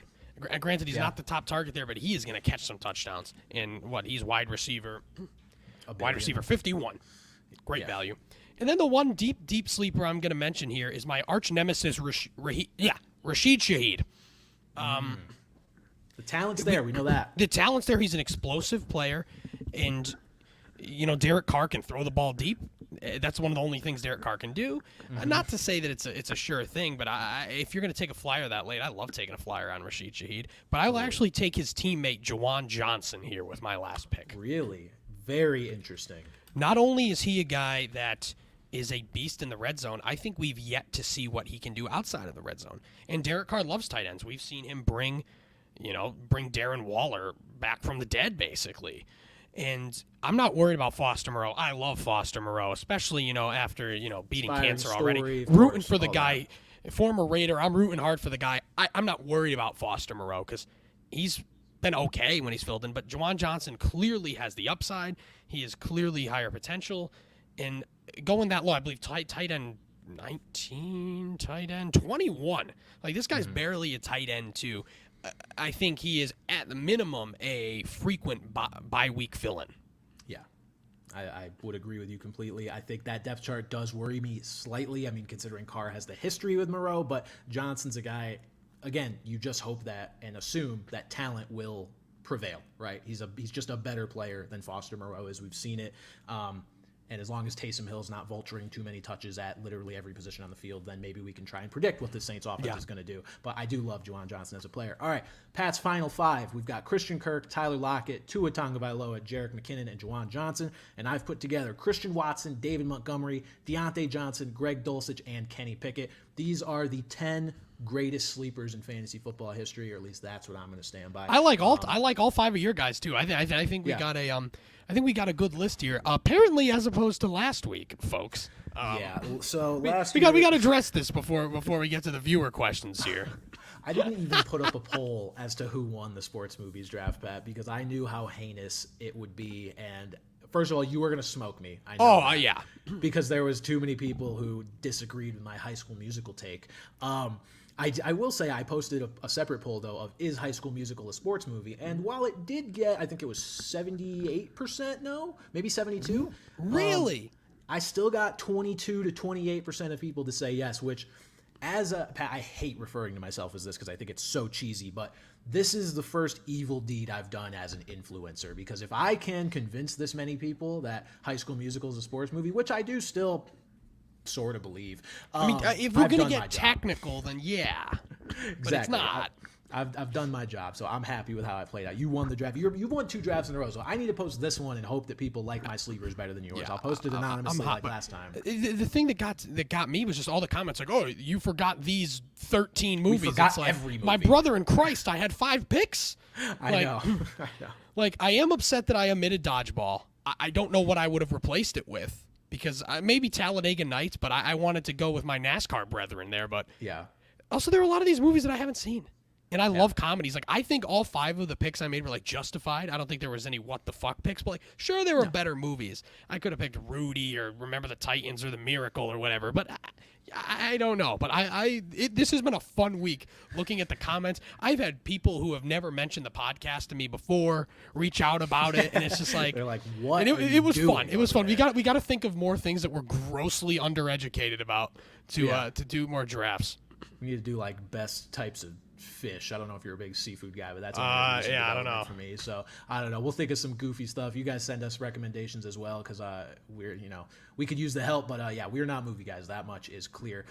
[SPEAKER 2] Granted, he's not the top target there, but he is going to catch some touchdowns. And he's wide receiver 51. Great value. And then the one deep sleeper I'm going to mention here is my arch nemesis, Rashid Shaheed.
[SPEAKER 1] The talent's there. We know that.
[SPEAKER 2] The talent's there. He's an explosive player. And, Derek Carr can throw the ball deep. That's one of the only things Derek Carr can do. Not to say that it's a sure thing, but if you're going to take a flyer that late, I love taking a flyer on Rashid Shaheed. But I will actually take his teammate, Juwan Johnson, here with my last pick.
[SPEAKER 1] Really? Very interesting.
[SPEAKER 2] Not only is he a guy that is a beast in the red zone, I think we've yet to see what he can do outside of the red zone. And Derek Carr loves tight ends. We've seen him bring Darren Waller back from the dead, basically. And I'm not worried about Foster Moreau. I love Foster Moreau, especially, after, beating cancer already. Rooting for the guy, former Raider. I'm rooting hard for the guy. I'm not worried about Foster Moreau because he's been okay when he's filled in. But Juwan Johnson clearly has the upside. He is clearly higher potential. And going that low, I believe tight end 19, tight end 21. Like, this guy's barely a tight end, too. I think he is, at the minimum, a frequent bye-week fill-in.
[SPEAKER 1] Yeah, I would agree with you completely. I think that depth chart does worry me slightly. I mean, considering Carr has the history with Moreau, but Johnson's a guy, again, you just hope that and assume that talent will prevail, right? He's just a better player than Foster Moreau is. We've seen it. And as long as Taysom Hill's not vulturing too many touches at literally every position on the field, then maybe we can try and predict what the Saints offense is going to do. But I do love Juwan Johnson as a player. All right, Pat's final five. We've got Christian Kirk, Tyler Lockett, Tua Tagovailoa, Jerick McKinnon, and Juwan Johnson. And I've put together Christian Watson, David Montgomery, Deontay Johnson, Greg Dulcich, and Kenny Pickett. These are the 10 greatest sleepers in fantasy football history, or at least that's what I'm going to stand by.
[SPEAKER 2] I like all five of your guys too. I think we got a good list here. Apparently, as opposed to last week, folks.
[SPEAKER 1] So
[SPEAKER 2] we got to address this before we get to the viewer questions here.
[SPEAKER 1] I didn't even put up a poll as to who won the sports movies draft, Pat, because I knew how heinous it would be. And first of all, you were going to smoke me. I know
[SPEAKER 2] yeah.
[SPEAKER 1] Because there was too many people who disagreed with my High School Musical take. I will say I posted a separate poll, though, of is High School Musical a sports movie? And while it did get, I think it was 78% no, maybe 72.
[SPEAKER 2] Really?
[SPEAKER 1] I still got 22 to 28% of people to say yes, which I hate referring to myself as this because I think it's so cheesy, but this is the first evil deed I've done as an influencer, because if I can convince this many people that High School Musical is a sports movie, which I do still sort of believe.
[SPEAKER 2] I mean, if we're going to get technical, then yeah.
[SPEAKER 1] Exactly.
[SPEAKER 2] But it's not.
[SPEAKER 1] I've done my job, so I'm happy with how I played out. You won the draft. You won 2 drafts in a row, so I need to post this one and hope that people like my sleepers better than yours. Yeah, I'll post it anonymously like last time.
[SPEAKER 2] The thing that got me was just all the comments like, "Oh, you forgot these 13 movies."
[SPEAKER 1] We forgot
[SPEAKER 2] it's like,
[SPEAKER 1] every movie.
[SPEAKER 2] My brother in Christ, I had 5 picks.
[SPEAKER 1] I know.
[SPEAKER 2] Like, I am upset that I omitted Dodgeball. I don't know what I would have replaced it with, because maybe Talladega Nights, but I wanted to go with my NASCAR brethren there. But
[SPEAKER 1] yeah.
[SPEAKER 2] Also, there are a lot of these movies that I haven't seen. And I love comedies. Like, I think all 5 of the picks I made were, like, justified. I don't think there was any what the fuck picks. But, like, sure, there were better movies. I could have picked Rudy or Remember the Titans or The Miracle or whatever. But I don't know. But this has been a fun week looking at the comments. I've had people who have never mentioned the podcast to me before reach out about it. And it's just like...
[SPEAKER 1] They're like, what
[SPEAKER 2] and it was fun. It was fun.
[SPEAKER 1] There?
[SPEAKER 2] We got to think of more things that we're grossly undereducated about to do more drafts.
[SPEAKER 1] We need to do, like, best types of fish. I don't know if you're a big seafood guy, but that's
[SPEAKER 2] I don't know
[SPEAKER 1] for me. So I don't know. We'll think of some goofy stuff. You guys send us recommendations as well, because we could use the help. But we're not movie guys. That much is clear.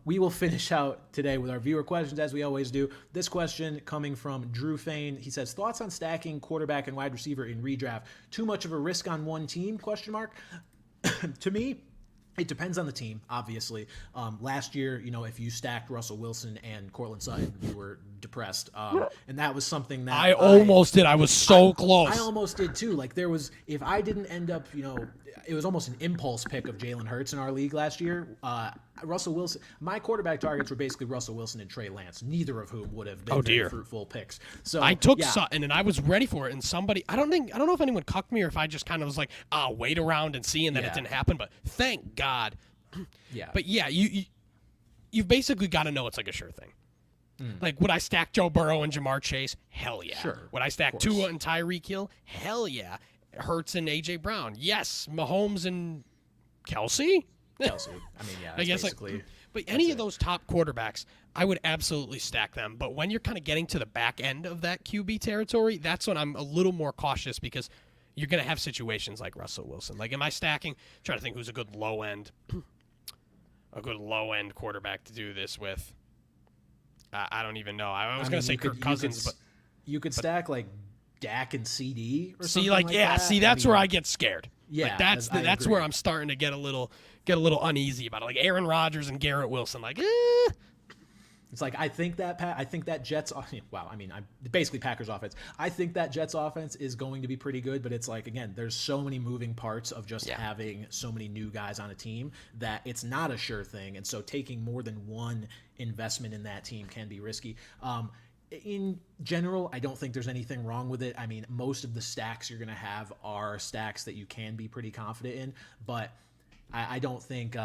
[SPEAKER 1] We will finish out today with our viewer questions as we always do. This question coming from Drew Fain. He says, thoughts on stacking quarterback and wide receiver in redraft? Too much of a risk on one team? ? To me, it depends on the team, obviously. Last year, if you stacked Russell Wilson and Cortland Sutton, you were depressed. And that was something that
[SPEAKER 2] I almost did. I was so close.
[SPEAKER 1] I almost did too. Like, if I didn't end up, it was almost an impulse pick of Jalen Hurts in our league last year. Russell Wilson. My quarterback targets were basically Russell Wilson and Trey Lance, neither of whom would have been very fruitful picks. So
[SPEAKER 2] I took Sutton and I was ready for it, and somebody I don't know if anyone cucked me or if I just kind of was like, wait around and see, and then it didn't happen. But thank God.
[SPEAKER 1] Yeah.
[SPEAKER 2] But yeah, you've basically got to know it's like a sure thing. Like, would I stack Joe Burrow and Jamar Chase? Hell yeah.
[SPEAKER 1] Sure.
[SPEAKER 2] Would I stack Tua and Tyreek Hill? Hell yeah. Hurts and A.J. Brown? Yes. Mahomes and Kelsey?
[SPEAKER 1] Kelsey. I mean, yeah,
[SPEAKER 2] I guess
[SPEAKER 1] basically.
[SPEAKER 2] But any of those top quarterbacks, I would absolutely stack them. But when you're kind of getting to the back end of that QB territory, that's when I'm a little more cautious because you're going to have situations like Russell Wilson. Like, am I stacking? Trying to think who's a good low-end quarterback to do this with. I don't even know. I was going to say Kirk Cousins, but
[SPEAKER 1] you could stack like Dak and CD or
[SPEAKER 2] something
[SPEAKER 1] like that.
[SPEAKER 2] See, that's where I get scared.
[SPEAKER 1] Yeah,
[SPEAKER 2] like that's where I'm starting to get a little uneasy about it. Like Aaron Rodgers and Garrett Wilson, like
[SPEAKER 1] It's like I think that Jets. Wow, I mean, basically Packers offense. I think that Jets offense is going to be pretty good, but it's like again, there's so many moving parts of just having so many new guys on a team that it's not a sure thing, and so taking more than one investment in that team can be risky. In general, I don't think there's anything wrong with it. I mean, most of the stacks you're going to have are stacks that you can be pretty confident in, but I don't think.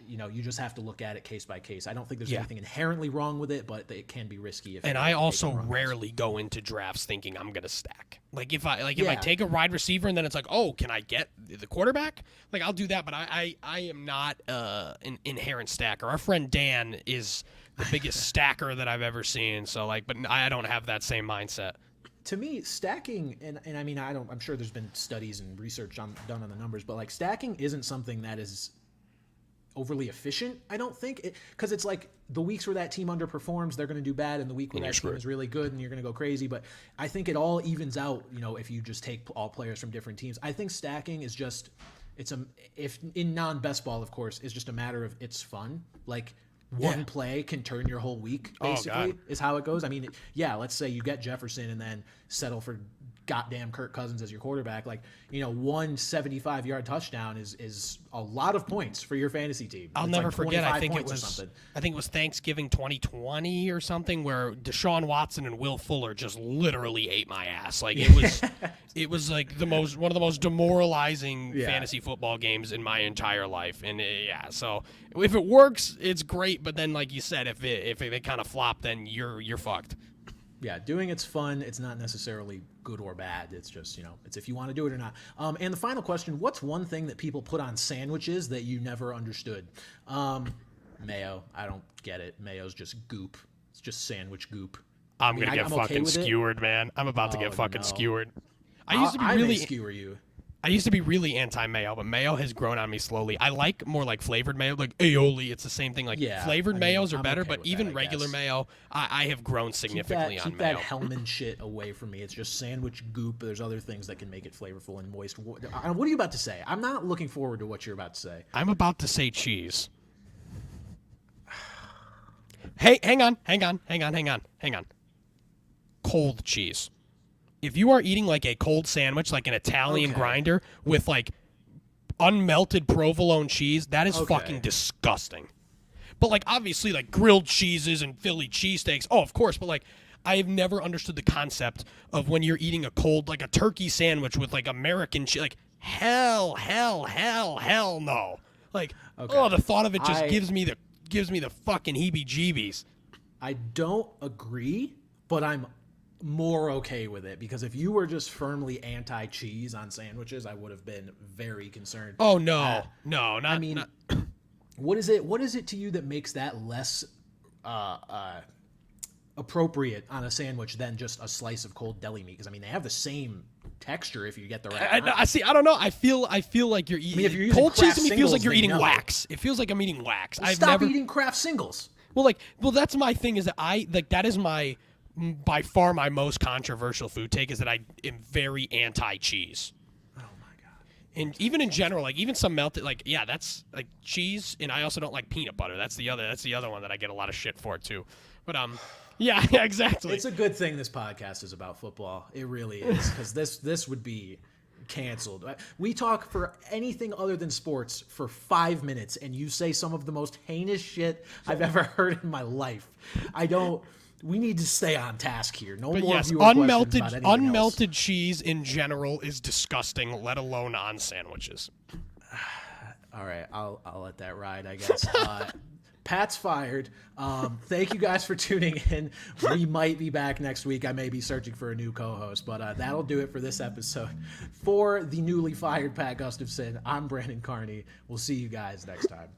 [SPEAKER 1] You just have to look at it case by case. I don't think there's anything inherently wrong with it, but it can be risky.
[SPEAKER 2] And I also rarely go into drafts thinking I'm gonna stack. Like if I take a wide receiver and then it's like, oh, can I get the quarterback? Like I'll do that, but I am not an inherent stacker. Our friend Dan is the biggest stacker that I've ever seen. So but I don't have that same mindset.
[SPEAKER 1] To me, stacking, and I mean, I'm sure there's been studies and research done on the numbers, but like stacking isn't something that is overly efficient, I don't think, because it's like the weeks where that team underperforms, they're going to do bad, and the week where that team is really good and you're going to go crazy. But I think it all evens out, if you just take all players from different teams. I think stacking is just, if in non-best ball, of course, is just a matter of it's fun. Like one play can turn your whole week, basically, is how it goes. I mean, let's say you get Jefferson and then settle for goddamn Kirk Cousins as your quarterback. Like, one 75-yard touchdown is a lot of points for your fantasy team.
[SPEAKER 2] I'll never forget. I think it was Thanksgiving 2020 or something where Deshaun Watson and Will Fuller just literally ate my ass. Like it was like one of the most demoralizing fantasy football games in my entire life. And so if it works, it's great. But then, like you said, if they kind of flop, then you're fucked.
[SPEAKER 1] Yeah, doing it's fun. It's not necessarily good or bad. It's just, it's if you want to do it or not. And the final question, what's one thing that people put on sandwiches that you never understood? Mayo. I don't get it. Mayo's just goop. It's just sandwich goop.
[SPEAKER 2] I'm going to get fucking skewered, man. I'm about to get fucking skewered. I used to be really anti-mayo, but mayo has grown on me slowly. I like more like flavored mayo, like aioli. It's the same thing. Like flavored mayos are better, but even regular mayo, I have grown significantly on mayo.
[SPEAKER 1] Keep that Hellman shit away from me. It's just sandwich goop. There's other things that can make it flavorful and moist. What are you about to say? I'm not looking forward to what you're about to say.
[SPEAKER 2] I'm about to say cheese. Hey, hang on. Cold cheese. If you are eating like a cold sandwich, like an Italian grinder with like unmelted provolone cheese, that is fucking disgusting. But like obviously like grilled cheeses and Philly cheesesteaks, of course, but like I have never understood the concept of when you're eating a cold, like a turkey sandwich with like American cheese, like hell no. Like, the thought of it just gives me the fucking heebie-jeebies.
[SPEAKER 1] I don't agree, but I'm more okay with it, because if you were just firmly anti-cheese on sandwiches, I would have been very concerned.
[SPEAKER 2] Oh no, not. I mean,
[SPEAKER 1] what is it to you that makes that less appropriate on a sandwich than just a slice of cold deli meat? Because I mean, they have the same texture if you get the right.
[SPEAKER 2] I don't know. I feel like you're eating.
[SPEAKER 1] I mean, if you're
[SPEAKER 2] cold cheese,
[SPEAKER 1] to
[SPEAKER 2] me feels like you're eating wax. It feels like I'm eating wax.
[SPEAKER 1] Well, stop eating Kraft singles.
[SPEAKER 2] Well, that's my thing. Is that that is my. By far my most controversial food take is that I am very anti-cheese.
[SPEAKER 1] Oh my god!
[SPEAKER 2] And even in general, like even some melted, that's like cheese, and I also don't like peanut butter. That's the other one that I get a lot of shit for too. But yeah, exactly.
[SPEAKER 1] It's a good thing this podcast is about football. It really is, because this would be canceled. We talk for anything other than sports for 5 minutes, and you say some of the most heinous shit I've ever heard in my life. We need to stay on task here. No more viewer questions about anything
[SPEAKER 2] unmelted
[SPEAKER 1] else.
[SPEAKER 2] cheese in general is disgusting, let alone on sandwiches.
[SPEAKER 1] All right, I'll let that ride, I guess. Pat's fired. Thank you guys for tuning in. We might be back next week. I may be searching for a new co-host, but that'll do it for this episode. For the newly fired Pat Gustafson, I'm Brandon Carney. We'll see you guys next time.